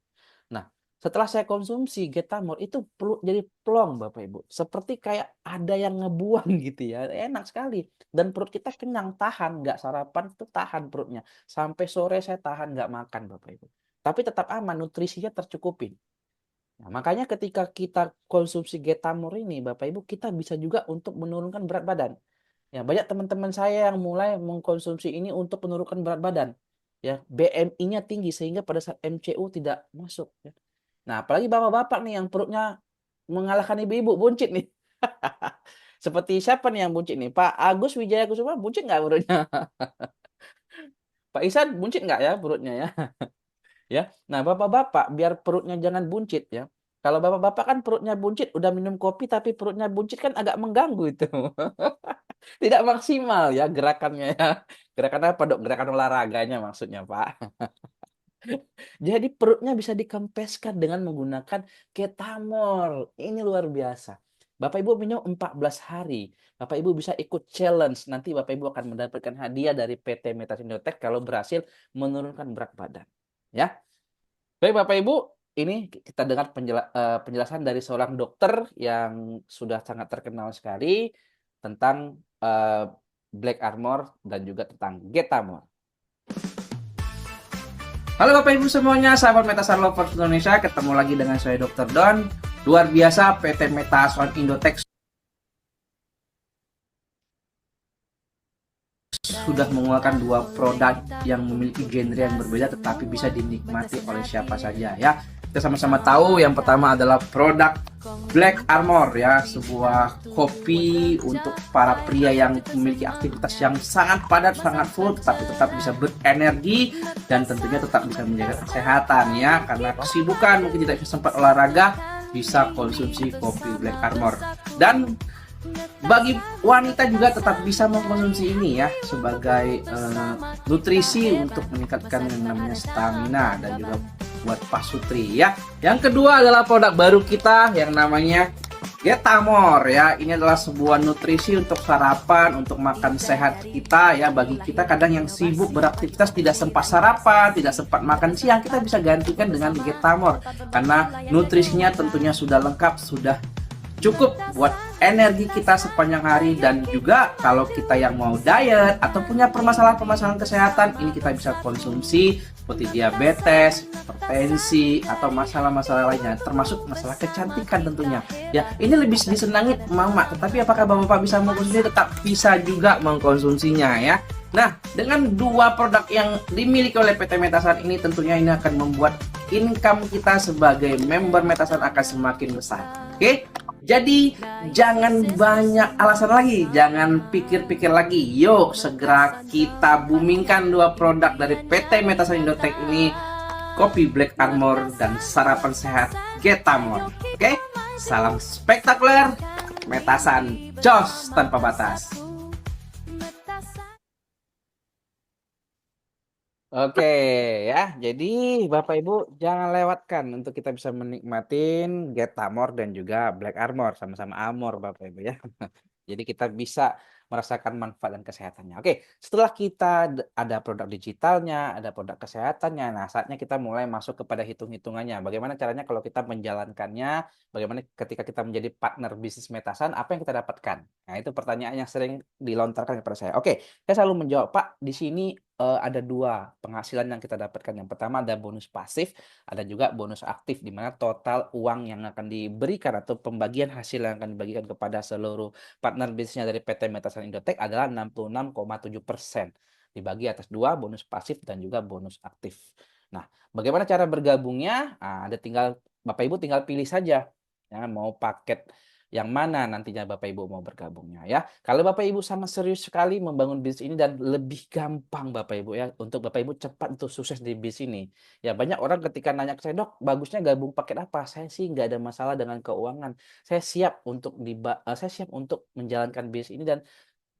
Nah, setelah saya konsumsi Getamor itu perut jadi plong Bapak Ibu. Seperti kayak ada yang ngebuang gitu ya. Enak sekali. Dan perut kita kenyang, tahan. Nggak sarapan itu tahan perutnya. Sampai sore saya tahan nggak makan Bapak Ibu. Tapi tetap aman, nutrisinya tercukupin. Nah, makanya ketika kita konsumsi Getamor ini Bapak Ibu, kita bisa juga untuk menurunkan berat badan. Ya, banyak teman-teman saya yang mulai mengkonsumsi ini untuk menurunkan berat badan. Ya, BMI-nya tinggi sehingga pada saat MCU tidak masuk ya. Nah, apalagi bapak-bapak nih yang perutnya mengalahkan ibu-ibu, buncit nih. Seperti siapa nih yang buncit nih? Pak Agus Wijaya Kusuma, buncit nggak perutnya? Pak Isan, buncit nggak ya perutnya ya? Ya. Nah, bapak-bapak biar perutnya jangan buncit ya. Kalau bapak-bapak kan perutnya buncit, udah minum kopi tapi perutnya buncit kan agak mengganggu itu. Tidak maksimal ya gerakannya ya. Gerakan apa dok? Gerakan olahraganya maksudnya Pak. Jadi perutnya bisa dikempeskan dengan menggunakan ketamol. Ini luar biasa. Bapak Ibu minum 14 hari. Bapak Ibu bisa ikut challenge. Nanti Bapak Ibu akan mendapatkan hadiah dari PT Metasindotech kalau berhasil menurunkan berat badan. Ya. Baik Bapak Ibu, ini kita dengar penjelasan dari seorang dokter yang sudah sangat terkenal sekali tentang Black Armor dan juga tentang Getamor. Halo Bapak Ibu semuanya, sahabat Metasan Lovers Indonesia, ketemu lagi dengan saya Dr. Don. Luar biasa PT Metasan Indotech sudah mengeluarkan dua produk yang memiliki genre yang berbeda tetapi bisa dinikmati oleh siapa saja ya. kita sama-sama tahu yang pertama adalah produk Black Armor ya, sebuah kopi untuk para pria yang memiliki aktivitas yang sangat padat, sangat full, tetapi tetap bisa berenergi dan tentunya tetap bisa menjaga kesehatan ya, karena kesibukan mungkin tidak bisa sempat olahraga, bisa konsumsi kopi Black Armor. Dan bagi wanita juga tetap bisa mengkonsumsi ini ya sebagai nutrisi untuk meningkatkan yang namanya stamina dan juga buat pasutri ya. Yang kedua adalah produk baru kita yang namanya Getamor ya. Ini adalah sebuah nutrisi untuk sarapan, untuk makan sehat kita ya. Bagi kita kadang yang sibuk beraktivitas tidak sempat sarapan, tidak sempat makan siang, kita bisa gantikan dengan Getamor karena nutrisinya tentunya sudah lengkap, sudah cukup buat energi kita sepanjang hari. Dan juga kalau kita yang mau diet atau punya permasalahan-permasalahan kesehatan, ini kita bisa konsumsi seperti diabetes, hipertensi, atau masalah-masalah lainnya, termasuk masalah kecantikan tentunya. Ya, ini lebih disenangi mama, tetapi apakah bapak-bapak bisa mengkonsumsinya? Tetap bisa juga mengkonsumsinya ya. Nah, dengan dua produk yang dimiliki oleh PT Metasan ini, tentunya ini akan membuat income kita sebagai member Metasan akan semakin besar. Oke? Jadi jangan banyak alasan lagi, jangan pikir-pikir lagi. Yuk segera kita boomingkan dua produk dari PT Metasan Indotech ini, kopi Black Armor dan sarapan sehat Getamor. Oke? Salam spektakuler, Metasan jos tanpa batas. Oke ya, jadi Bapak Ibu jangan lewatkan untuk kita bisa menikmatin Getamor dan juga Black Armor, sama-sama Armor Bapak Ibu ya. Jadi kita bisa merasakan manfaat dan kesehatannya. Oke, setelah kita ada produk digitalnya, ada produk kesehatannya, nah saatnya kita mulai masuk kepada hitung-hitungannya. Bagaimana caranya kalau kita menjalankannya, bagaimana ketika kita menjadi partner bisnis Metasan, apa yang kita dapatkan? Nah, itu pertanyaan yang sering dilontarkan kepada saya. Oke, saya selalu menjawab, Pak, di sini ada dua penghasilan yang kita dapatkan. Yang pertama ada bonus pasif, ada juga bonus aktif, di mana total uang yang akan diberikan atau pembagian hasil yang akan dibagikan kepada seluruh partner bisnisnya dari PT Metasan Indotech adalah 66,7%. Dibagi atas dua, bonus pasif dan juga bonus aktif. Nah, bagaimana cara bergabungnya? Nah, ada tinggal Bapak Ibu tinggal pilih saja. Ya, mau paket yang mana nantinya Bapak Ibu mau bergabungnya ya. Kalau Bapak Ibu sama serius sekali membangun bisnis ini dan lebih gampang Bapak Ibu ya untuk Bapak Ibu cepat untuk sukses di bisnis ini. Ya banyak orang ketika nanya ke saya, "Dok, bagusnya gabung paket apa?" Saya sih nggak ada masalah dengan keuangan. Saya siap untuk menjalankan bisnis ini dan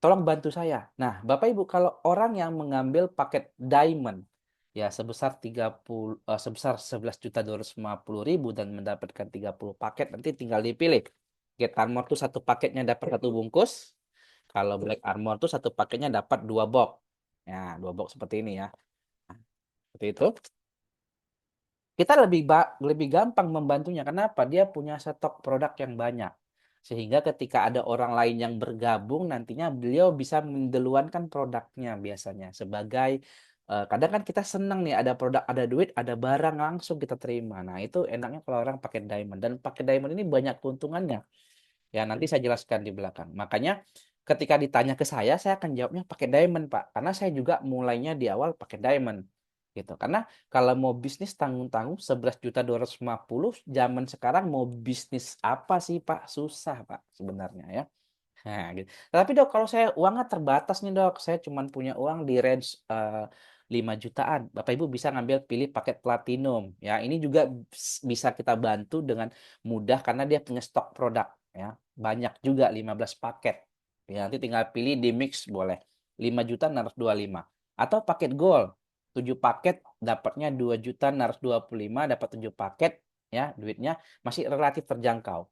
tolong bantu saya. Nah, Bapak Ibu kalau orang yang mengambil paket diamond ya sebesar 11.250.000 dan mendapatkan 30 paket, nanti tinggal dipilih. Get Armor tuh satu paketnya dapat satu bungkus. Kalau Black Armor tuh satu paketnya dapat dua box. Ya, dua box seperti ini ya. Nah, seperti itu. Kita lebih gampang membantunya. Kenapa? Dia punya stok produk yang banyak. Sehingga ketika ada orang lain yang bergabung, nantinya beliau bisa mendeluankan produknya biasanya. Kadang kan kita senang nih, ada produk, ada duit, ada barang langsung kita terima. Nah, itu enaknya kalau orang pakai diamond. Dan pakai diamond ini banyak keuntungannya. Ya, nanti saya jelaskan di belakang. Makanya ketika ditanya ke saya akan jawabnya pakai diamond, Pak. Karena saya juga mulainya di awal pakai diamond. Gitu. Karena kalau mau bisnis tanggung-tanggung 11.250 zaman sekarang mau bisnis apa sih, Pak? Susah, Pak, sebenarnya ya. Nah, gitu. Tapi Dok, kalau saya uangnya terbatas nih Dok, saya cuma punya uang di range 5 jutaan. Bapak Ibu bisa ngambil pilih paket platinum. Ya, ini juga bisa kita bantu dengan mudah karena dia punya stok produk. Ya, banyak juga 15 paket. Ya, nanti tinggal pilih di mix boleh. 5 juta 625. Atau paket gold. 7 paket dapatnya 2 juta 625, dapat 7 paket. Ya, duitnya masih relatif terjangkau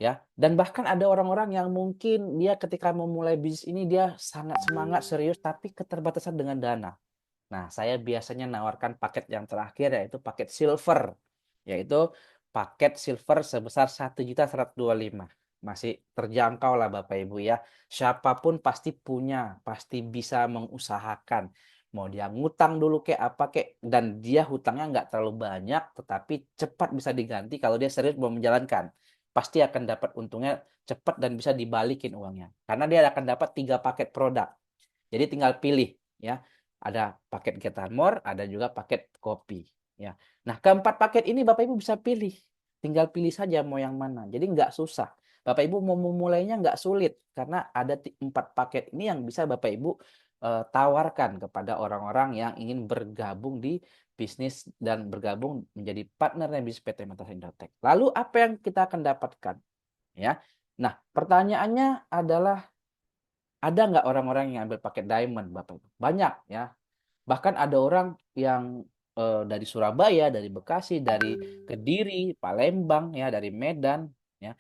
ya. Dan bahkan ada orang-orang yang mungkin dia ketika memulai bisnis ini dia sangat semangat serius tapi keterbatasan dengan dana. Nah, saya biasanya nawarkan paket yang terakhir yaitu paket silver, yaitu paket silver sebesar 1.125. Masih terjangkau lah Bapak Ibu ya. Siapapun pasti punya, pasti bisa mengusahakan. Mau dia ngutang dulu kayak apa kayak, dan dia hutangnya nggak terlalu banyak tetapi cepat bisa diganti kalau dia serius mau menjalankan. Pasti akan dapat untungnya cepat dan bisa dibalikin uangnya. Karena dia akan dapat 3 paket produk. Jadi tinggal pilih ya. Ada paket Get Armor, ada juga paket kopi. Ya. Nah, keempat paket ini Bapak Ibu bisa pilih. Tinggal pilih saja mau yang mana. Jadi nggak susah. Bapak Ibu mau memulainya nggak sulit. Karena ada empat paket ini yang bisa Bapak Ibu tawarkan kepada orang-orang yang ingin bergabung di bisnis dan bergabung menjadi partnernya bisnis PT Metas Indotech. Lalu apa yang kita akan dapatkan? Ya. Nah, pertanyaannya adalah ada nggak orang-orang yang ambil paket diamond, Bapak Ibu? Banyak ya. Bahkan ada orang yang dari Surabaya, dari Bekasi, dari Kediri, Palembang, ya, dari Medan, ya.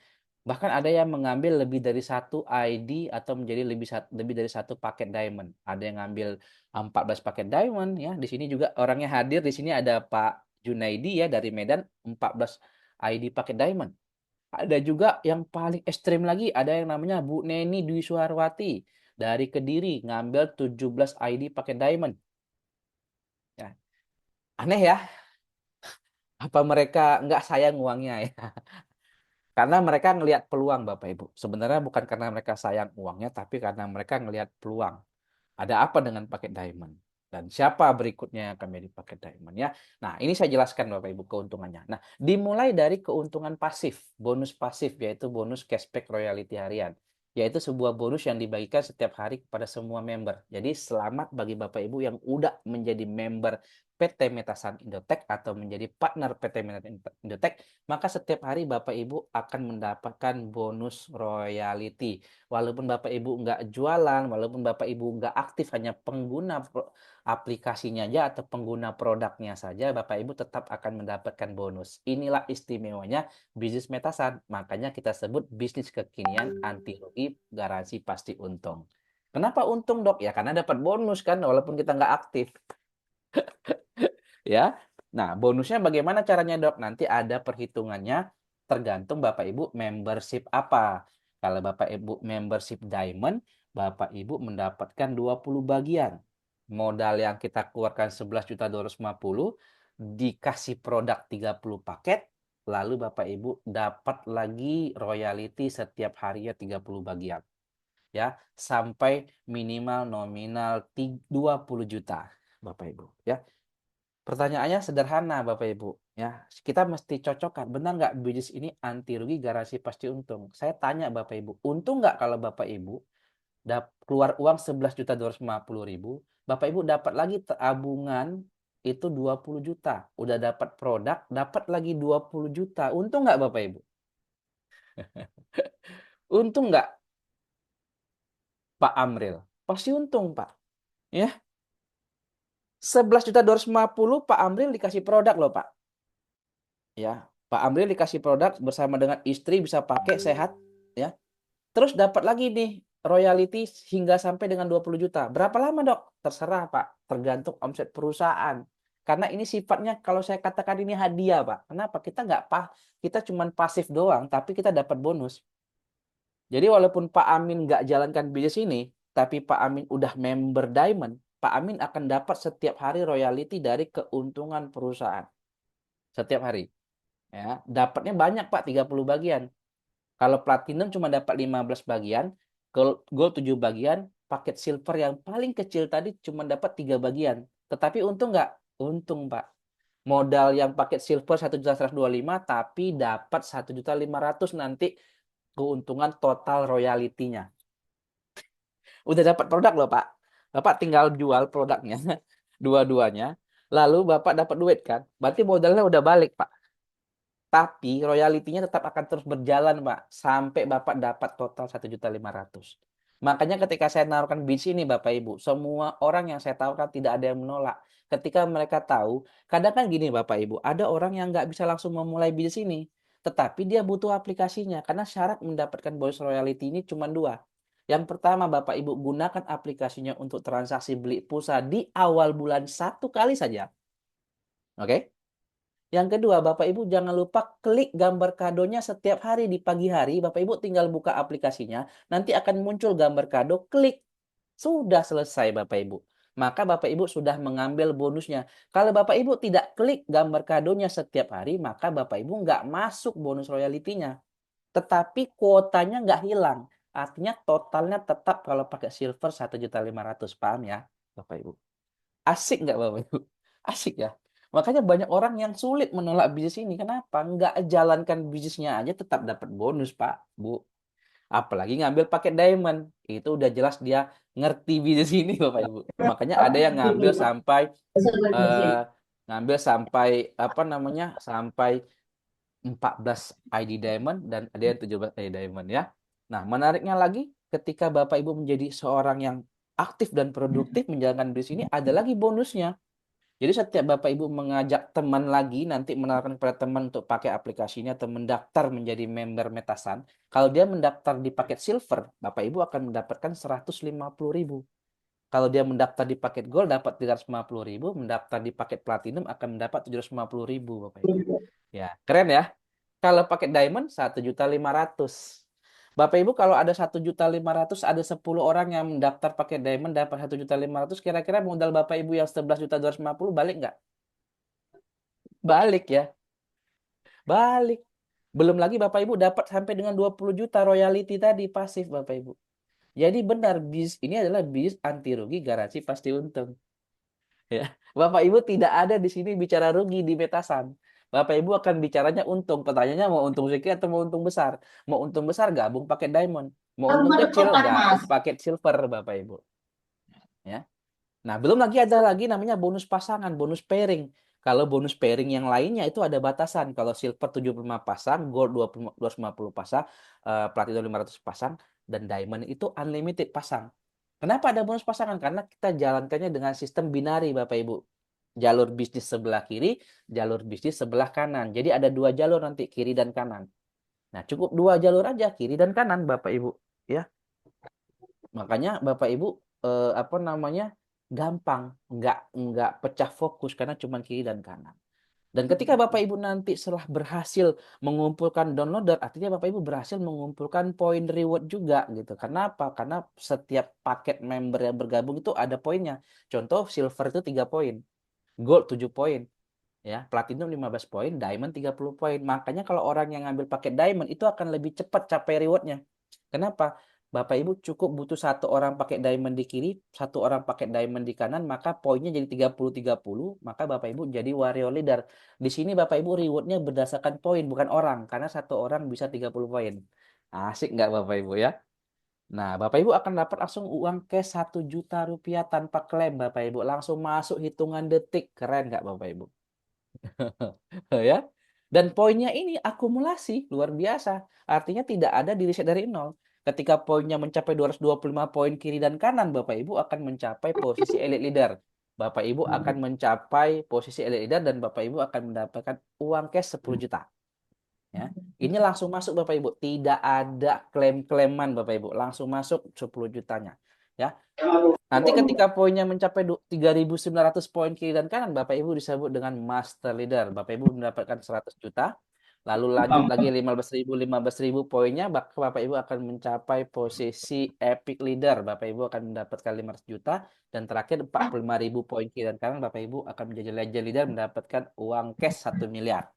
Bahkan ada yang mengambil lebih dari satu ID atau menjadi lebih dari satu paket diamond. Ada yang ngambil 14 paket diamond, ya. Di sini juga orangnya hadir. Di sini ada Pak Junaidi ya dari Medan, 14 ID paket diamond. Ada juga yang paling ekstrim lagi, ada yang namanya Bu Neni Dwi Suharwati dari Kediri ngambil 17 ID paket diamond. Ya, aneh ya, apa mereka nggak sayang uangnya ya? Karena mereka ngelihat peluang Bapak Ibu. Sebenarnya bukan karena mereka sayang uangnya, tapi karena mereka ngelihat peluang. Ada apa dengan paket diamond? Dan siapa berikutnya yang akan menjadi paket diamond ya? Nah, ini saya jelaskan Bapak Ibu keuntungannya. Nah, dimulai dari keuntungan pasif, bonus pasif yaitu bonus cashback royalty harian. Yaitu sebuah bonus yang dibagikan setiap hari kepada semua member. Jadi selamat bagi Bapak Ibu yang udah menjadi member PT Metasan Indotech atau menjadi partner PT Metasan Indotech, maka setiap hari Bapak Ibu akan mendapatkan bonus royalty. Walaupun Bapak Ibu nggak jualan, walaupun Bapak Ibu nggak aktif, hanya pengguna aplikasinya aja atau pengguna produknya saja, Bapak Ibu tetap akan mendapatkan bonus. Inilah istimewanya bisnis metasan. Makanya kita sebut bisnis kekinian anti rugi garansi pasti untung. Kenapa untung dok? Ya karena dapat bonus kan walaupun kita nggak aktif. Ya. Nah, bonusnya bagaimana caranya, Dok? Nanti ada perhitungannya tergantung Bapak Ibu membership apa. Kalau Bapak Ibu membership Diamond, Bapak Ibu mendapatkan 20 bagian. Modal yang kita keluarkan 11.250 dikasih produk 30 paket, lalu Bapak Ibu dapat lagi royalti setiap harinya 30 bagian. Ya, sampai minimal nominal 20 juta, Bapak Ibu, ya. Pertanyaannya sederhana, Bapak Ibu. Ya, kita mesti cocokkan. Benar nggak bisnis ini anti rugi garansi pasti untung? Saya tanya Bapak Ibu, untung nggak kalau Bapak Ibu keluar uang 11.250.000, Bapak Ibu dapat lagi tabungan itu 20 juta. Udah dapat produk, dapat lagi 20 juta. Untung nggak Bapak Ibu? Untung nggak Pak Amril? Pasti untung, Pak. Ya, 11.250 Pak Amril dikasih produk loh, Pak. Ya, Pak Amril dikasih produk bersama dengan istri bisa pakai sehat, ya. Terus dapat lagi nih royalti hingga sampai dengan 20 juta. Berapa lama, Dok? Terserah, Pak. Tergantung omset perusahaan. Karena ini sifatnya kalau saya katakan ini hadiah, Pak. Kenapa? Kita cuma pasif doang, tapi kita dapat bonus. Jadi walaupun Pak Amin nggak jalankan bisnis ini, tapi Pak Amin udah member Diamond, Pak Amin akan dapat setiap hari royalti dari keuntungan perusahaan. Setiap hari. Ya, dapatnya banyak Pak, 30 bagian. Kalau platinum cuma dapat 15 bagian, gold 7 bagian, paket silver yang paling kecil tadi cuma dapat 3 bagian. Tetapi untung nggak? Untung, Pak. Modal yang paket silver 1.125 tapi dapat 1.500.000 nanti keuntungan total royaltinya. Udah dapat produk loh, Pak. Bapak tinggal jual produknya dua-duanya. Lalu Bapak dapat duit kan? Berarti modalnya udah balik, Pak. Tapi royaltinya tetap akan terus berjalan, Pak, sampai Bapak dapat total 1.500.000. Makanya ketika saya menawarkan bis ini, Bapak Ibu, semua orang yang saya tawarkan tidak ada yang menolak. Ketika mereka tahu, kadang kan gini Bapak Ibu, ada orang yang nggak bisa langsung memulai bisnis ini, tetapi dia butuh aplikasinya, karena syarat mendapatkan bonus royalty ini cuma dua. Yang pertama, Bapak Ibu gunakan aplikasinya untuk transaksi beli pulsa di awal bulan satu kali saja. Oke? Yang kedua, Bapak Ibu jangan lupa klik gambar kadonya setiap hari di pagi hari. Bapak Ibu tinggal buka aplikasinya, nanti akan muncul gambar kado, klik. Sudah selesai Bapak Ibu. Maka Bapak Ibu sudah mengambil bonusnya. Kalau Bapak Ibu tidak klik gambar kadonya setiap hari, maka Bapak Ibu nggak masuk bonus royaltinya. Tetapi kuotanya nggak hilang. Artinya totalnya tetap kalau pakai silver 1.500.000. Paham ya Bapak Ibu? Asik nggak Bapak Ibu? Asik ya? Makanya banyak orang yang sulit menolak bisnis ini. Kenapa? Nggak jalankan bisnisnya aja tetap dapat bonus, Pak, Bu. Apalagi ngambil paket diamond. Itu udah jelas dia ngerti bisnis ini, Bapak Ibu. Makanya ada yang eh, ngambil sampai apa namanya? Sampai 14 ID diamond dan ada yang 17 ID diamond ya. Nah, menariknya lagi ketika Bapak Ibu menjadi seorang yang aktif dan produktif menjalankan bisnis ini ada lagi bonusnya. Jadi setiap Bapak Ibu mengajak teman lagi nanti menawarkan kepada teman untuk pakai aplikasinya atau mendaftar menjadi member Metasan, kalau dia mendaftar di paket silver, Bapak Ibu akan mendapatkan 150.000. Kalau dia mendaftar di paket gold dapat 350.000, mendaftar di paket platinum akan mendapat 750.000 Bapak Ibu. Ya, keren ya. Kalau paket diamond 1.500.000. Bapak Ibu kalau ada 1.500.000 ada 10 orang yang mendaftar pakai diamond dapat 1.500.000 kira-kira modal Bapak Ibu yang 11.250 balik nggak? Balik ya. Balik. Belum lagi Bapak Ibu dapat sampai dengan 20 juta royalti tadi pasif Bapak Ibu. Jadi benar bis ini adalah bis anti rugi garansi pasti untung. Ya. Bapak Ibu tidak ada di sini bicara rugi di Metasan. Bapak Ibu akan bicaranya untung. Pertanyaannya mau untung sedikit atau mau untung besar? Mau untung besar gabung pakai diamond. Mau untung kecil gabung pakai silver Bapak Ibu. Ya. Nah, belum lagi ada lagi namanya bonus pasangan, bonus pairing. Kalau bonus pairing yang lainnya itu ada batasan. Kalau silver 75 pasang, gold 20 250 pasang, platinum 500 pasang, dan diamond itu unlimited pasang. Kenapa ada bonus pasangan? Karena kita jalankannya dengan sistem binari, Bapak Ibu. Jalur bisnis sebelah kiri, jalur bisnis sebelah kanan. Jadi ada dua jalur nanti, kiri dan kanan. Nah, cukup dua jalur aja, kiri dan kanan, Bapak Ibu. Ya, makanya Bapak Ibu apa namanya gampang, nggak pecah fokus karena cuma kiri dan kanan. Dan ketika Bapak Ibu nanti setelah berhasil mengumpulkan downloader, artinya Bapak Ibu berhasil mengumpulkan poin reward juga gitu. Kenapa? Karena setiap paket member yang bergabung itu ada poinnya. Contoh silver itu 3 poin, gold 7 poin, ya, platinum 15 poin, diamond 30 poin. Makanya kalau orang yang ngambil paket diamond itu akan lebih cepat capai rewardnya. Kenapa? Bapak Ibu cukup butuh satu orang pakai diamond di kiri, satu orang pakai diamond di kanan, maka poinnya jadi 30-30, maka Bapak Ibu jadi warrior leader. Di sini Bapak Ibu rewardnya berdasarkan poin, bukan orang, karena satu orang bisa 30 poin. Asik nggak Bapak Ibu ya? Nah, Bapak Ibu akan dapat langsung uang cash 1 juta rupiah tanpa klaim Bapak Ibu. Langsung masuk hitungan detik. Keren nggak Bapak Ibu? Ya. Dan poinnya ini akumulasi luar biasa. Artinya tidak ada di reset dari nol. Ketika poinnya mencapai 225 poin kiri dan kanan, Bapak Ibu akan mencapai posisi elite leader. Bapak Ibu akan mencapai posisi elite leader dan Bapak Ibu akan mendapatkan uang cash 10 juta. Ya. Ini langsung masuk Bapak Ibu. Tidak ada klaim-klaiman Bapak Ibu. Langsung masuk 10 jutanya. Ya. Nanti ketika poinnya mencapai 3.900 poin kiri dan kanan, Bapak Ibu disebut dengan master leader. Bapak Ibu mendapatkan 100 juta. Lalu lanjut lagi 15.000 poinnya, Bapak Ibu akan mencapai posisi epic leader. Bapak Ibu akan mendapatkan 500 juta. Dan terakhir 45.000 poin kiri dan kanan, Bapak Ibu akan menjadi legend leader mendapatkan uang cash 1 miliar.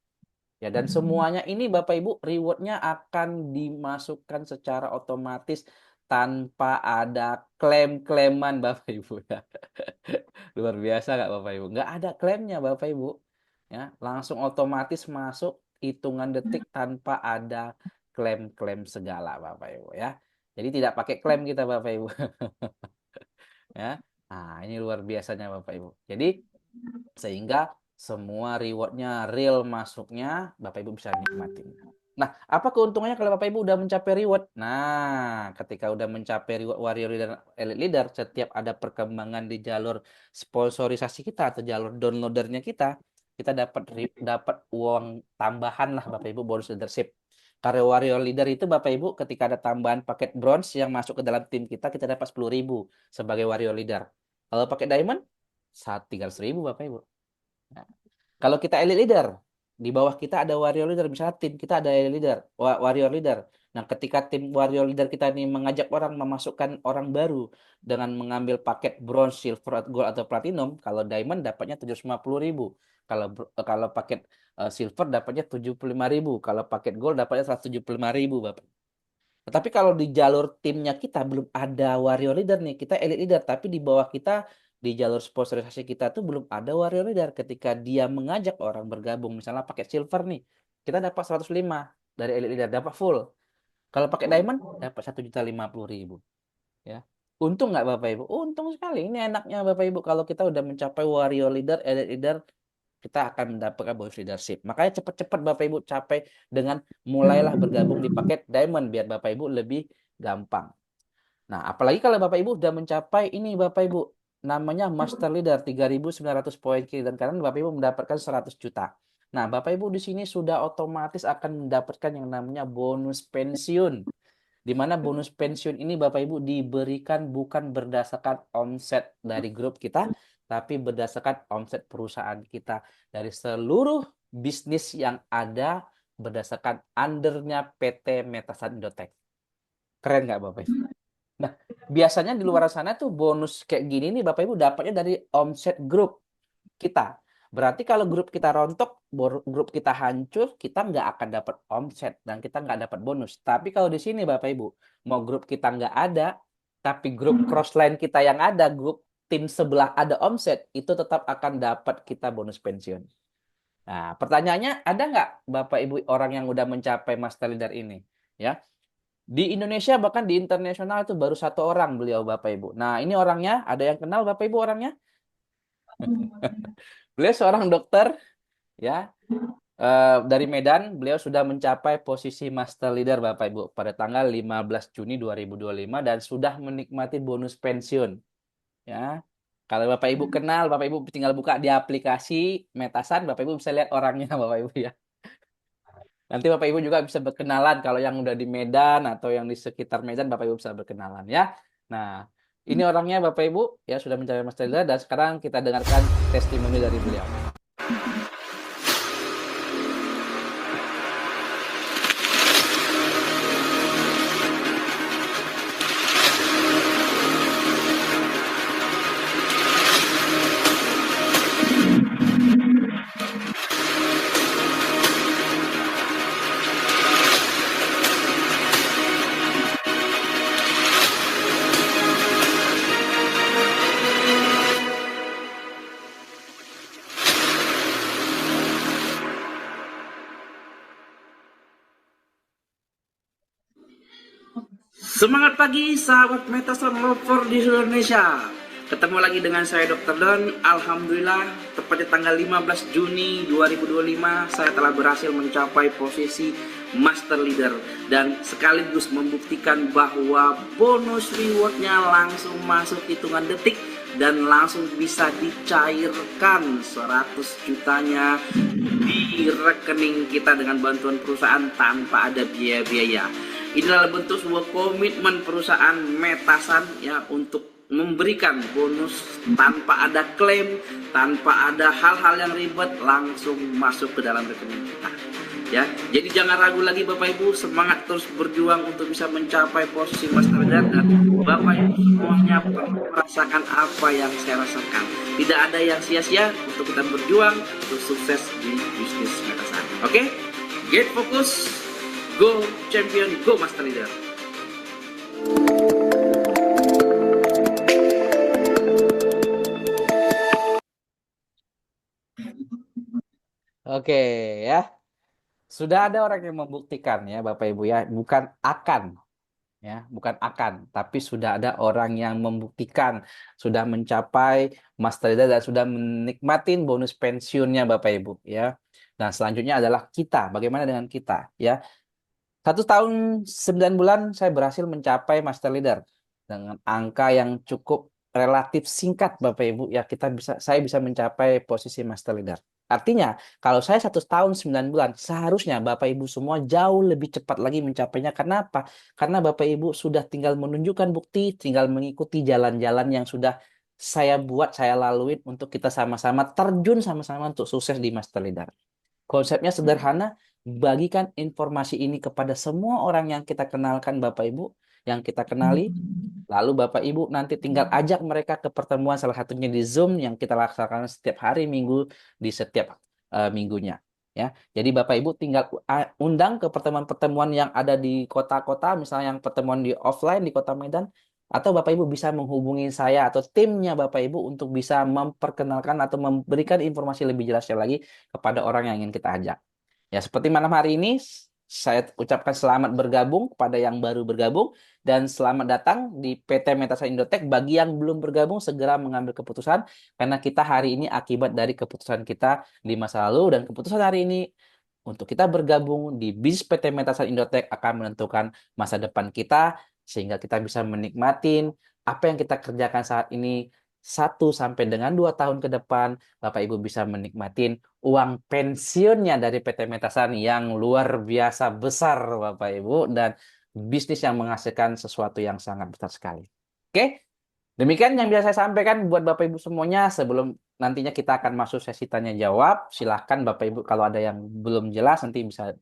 Ya, dan semuanya ini Bapak Ibu rewardnya akan dimasukkan secara otomatis tanpa ada klaim-klaiman Bapak Ibu ya. Luar biasa nggak Bapak Ibu? Nggak ada klaimnya Bapak Ibu. Ya, langsung otomatis masuk hitungan detik tanpa ada klaim-klaim segala Bapak Ibu ya. Jadi tidak pakai klaim kita Bapak Ibu ya. Nah, ini luar biasanya Bapak Ibu. Jadi sehingga semua rewardnya real masuknya Bapak Ibu bisa nikmatin. Nah, apa keuntungannya kalau Bapak Ibu udah mencapai reward? Nah, ketika udah mencapai reward warrior leader, elite leader, setiap ada perkembangan di jalur sponsorisasi kita atau jalur downloadernya kita dapat uang tambahan lah Bapak Ibu bonus leadership. Karena warrior leader itu Bapak Ibu ketika ada tambahan paket bronze yang masuk ke dalam tim kita dapat 10.000 sebagai warrior leader. Kalau pakai diamond, 300.000 Bapak Ibu. Nah, kalau kita elite leader, di bawah kita ada warrior leader, misalnya tim kita ada elite leader, warrior leader. Nah, ketika tim warrior leader kita ini mengajak orang memasukkan orang baru dengan mengambil paket bronze, silver, gold atau platinum, kalau diamond dapatnya 750.000. Kalau paket silver dapatnya 75.000. Kalau paket gold dapatnya 175.000, Bapak. Tetapi kalau di jalur timnya kita belum ada warrior leader nih, kita elite leader, tapi di bawah kita di jalur sponsorisasi kita tuh belum ada warrior leader. Ketika dia mengajak orang bergabung, misalnya pakai silver nih, kita dapat 105 dari elite leader, dapat full. Kalau pakai diamond, dapat 1.050.000. Ya. Untung nggak Bapak Ibu? Untung sekali. Ini enaknya Bapak Ibu kalau kita udah mencapai warrior leader, elite leader, kita akan mendapatkan bonus leadership. Makanya cepat-cepat Bapak Ibu capai dengan mulailah bergabung di paket diamond biar Bapak Ibu lebih gampang. Nah, apalagi kalau Bapak Ibu sudah mencapai ini Bapak Ibu namanya Master Leader 3.900 poin kiri dan kanan Bapak Ibu mendapatkan 100 juta. Nah, Bapak Ibu di sini sudah otomatis akan mendapatkan yang namanya bonus pensiun. Di mana bonus pensiun ini Bapak Ibu diberikan bukan berdasarkan omset dari grup kita, tapi berdasarkan omset perusahaan kita dari seluruh bisnis yang ada berdasarkan undernya PT Metasan Indotech. Keren nggak Bapak Ibu? Nah, biasanya di luar sana tuh bonus kayak gini nih Bapak Ibu dapatnya dari omset grup kita. Berarti kalau grup kita rontok, grup kita hancur, kita nggak akan dapat omset dan kita nggak dapat bonus. Tapi kalau di sini Bapak Ibu, mau grup kita nggak ada, tapi grup crossline kita yang ada, grup tim sebelah ada omset, itu tetap akan dapat kita bonus pensiun. Nah, pertanyaannya ada nggak Bapak Ibu orang yang udah mencapai master leader ini? Ya, di Indonesia bahkan di internasional itu baru satu orang beliau Bapak Ibu. Nah, ini orangnya, ada yang kenal Bapak Ibu orangnya? Beliau seorang dokter ya dari Medan. Beliau sudah mencapai posisi master leader Bapak Ibu pada tanggal 15 Juni 2025 dan sudah menikmati bonus pensiun ya. Kalau Bapak Ibu kenal, Bapak Ibu tinggal buka di aplikasi Metasan, Bapak Ibu bisa lihat orangnya Bapak Ibu ya. Nanti Bapak Ibu juga bisa berkenalan kalau yang udah di Medan atau yang di sekitar Medan Bapak Ibu bisa berkenalan ya. Nah, ini orangnya Bapak Ibu ya sudah mencapai master leader dan sekarang kita dengarkan testimoni dari beliau. Semangat pagi sahabat Metasan Lover di seluruh Indonesia. Ketemu lagi dengan saya Dr. Don. Alhamdulillah tepatnya tanggal 15 Juni 2025 saya telah berhasil mencapai posisi Master Leader dan sekaligus membuktikan bahwa bonus rewardnya langsung masuk hitungan detik dan langsung bisa dicairkan 100 jutanya di rekening kita dengan bantuan perusahaan tanpa ada biaya-biaya. Ini adalah bentuk sebuah komitmen perusahaan Metasan ya untuk memberikan bonus tanpa ada klaim, tanpa ada hal-hal yang ribet, langsung masuk ke dalam rekening kita. Ya, jadi jangan ragu lagi Bapak Ibu, semangat terus berjuang untuk bisa mencapai posisi Master Leader dan Bapak Ibu semuanya perlu merasakan apa yang saya rasakan. Tidak ada yang sia-sia untuk kita berjuang untuk sukses di bisnis Metasan. Oke? Get fokus. Go champion, go master leader. Oke ya, sudah ada orang yang membuktikan ya Bapak Ibu ya, bukan akan ya, bukan akan, tapi sudah ada orang yang membuktikan sudah mencapai master leader dan sudah menikmati bonus pensiunnya Bapak Ibu ya. Dan selanjutnya adalah kita. Bagaimana dengan kita ya? 1 tahun 9 bulan saya berhasil mencapai master leader dengan angka yang cukup relatif singkat Bapak Ibu ya saya bisa mencapai posisi master leader. Artinya kalau saya 1 tahun 9 bulan seharusnya Bapak Ibu semua jauh lebih cepat lagi mencapainya. Kenapa? Karena Bapak Ibu sudah tinggal menunjukkan bukti, tinggal mengikuti jalan-jalan yang sudah saya buat, saya lalui untuk kita sama-sama terjun sama-sama untuk sukses di master leader. Konsepnya sederhana, bagikan informasi ini kepada semua orang yang kita kenalkan Bapak Ibu, yang kita kenali. Lalu Bapak Ibu nanti tinggal ajak mereka ke pertemuan salah satunya di Zoom yang kita laksanakan setiap hari Minggu di setiap minggunya. Ya, jadi Bapak Ibu tinggal undang ke pertemuan-pertemuan yang ada di kota-kota, misalnya yang pertemuan di offline di Kota Medan. atau Bapak Ibu bisa menghubungi saya atau timnya Bapak Ibu untuk bisa memperkenalkan atau memberikan informasi lebih jelasnya lagi kepada orang yang ingin kita ajak. Ya, seperti malam hari ini, saya ucapkan selamat bergabung kepada yang baru bergabung dan selamat datang di PT Metasa Indotech. Bagi yang belum bergabung, segera mengambil keputusan karena kita hari ini akibat dari keputusan kita di masa lalu dan keputusan hari ini untuk kita bergabung di bisnis PT Metasan Indotech akan menentukan masa depan kita sehingga kita bisa menikmatin apa yang kita kerjakan saat ini 1 sampai dengan 2 tahun ke depan. Bapak Ibu bisa menikmatin uang pensiunnya dari PT Metasan yang luar biasa besar Bapak Ibu dan bisnis yang menghasilkan sesuatu yang sangat besar sekali. Oke, demikian yang bisa saya sampaikan buat Bapak Ibu semuanya sebelum nantinya kita akan masuk sesi tanya jawab. Silahkan Bapak Ibu kalau ada yang belum jelas nanti bisa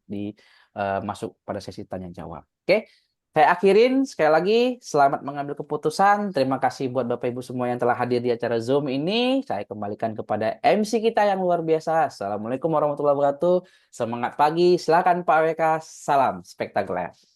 masuk pada sesi tanya jawab. Oke, saya akhirin sekali lagi selamat mengambil keputusan. Terima kasih buat Bapak Ibu semua yang telah hadir di acara Zoom ini. Saya kembalikan kepada MC kita yang luar biasa. Assalamualaikum warahmatullahi wabarakatuh. Semangat pagi. Silakan Pak WK. Salam spektakuler.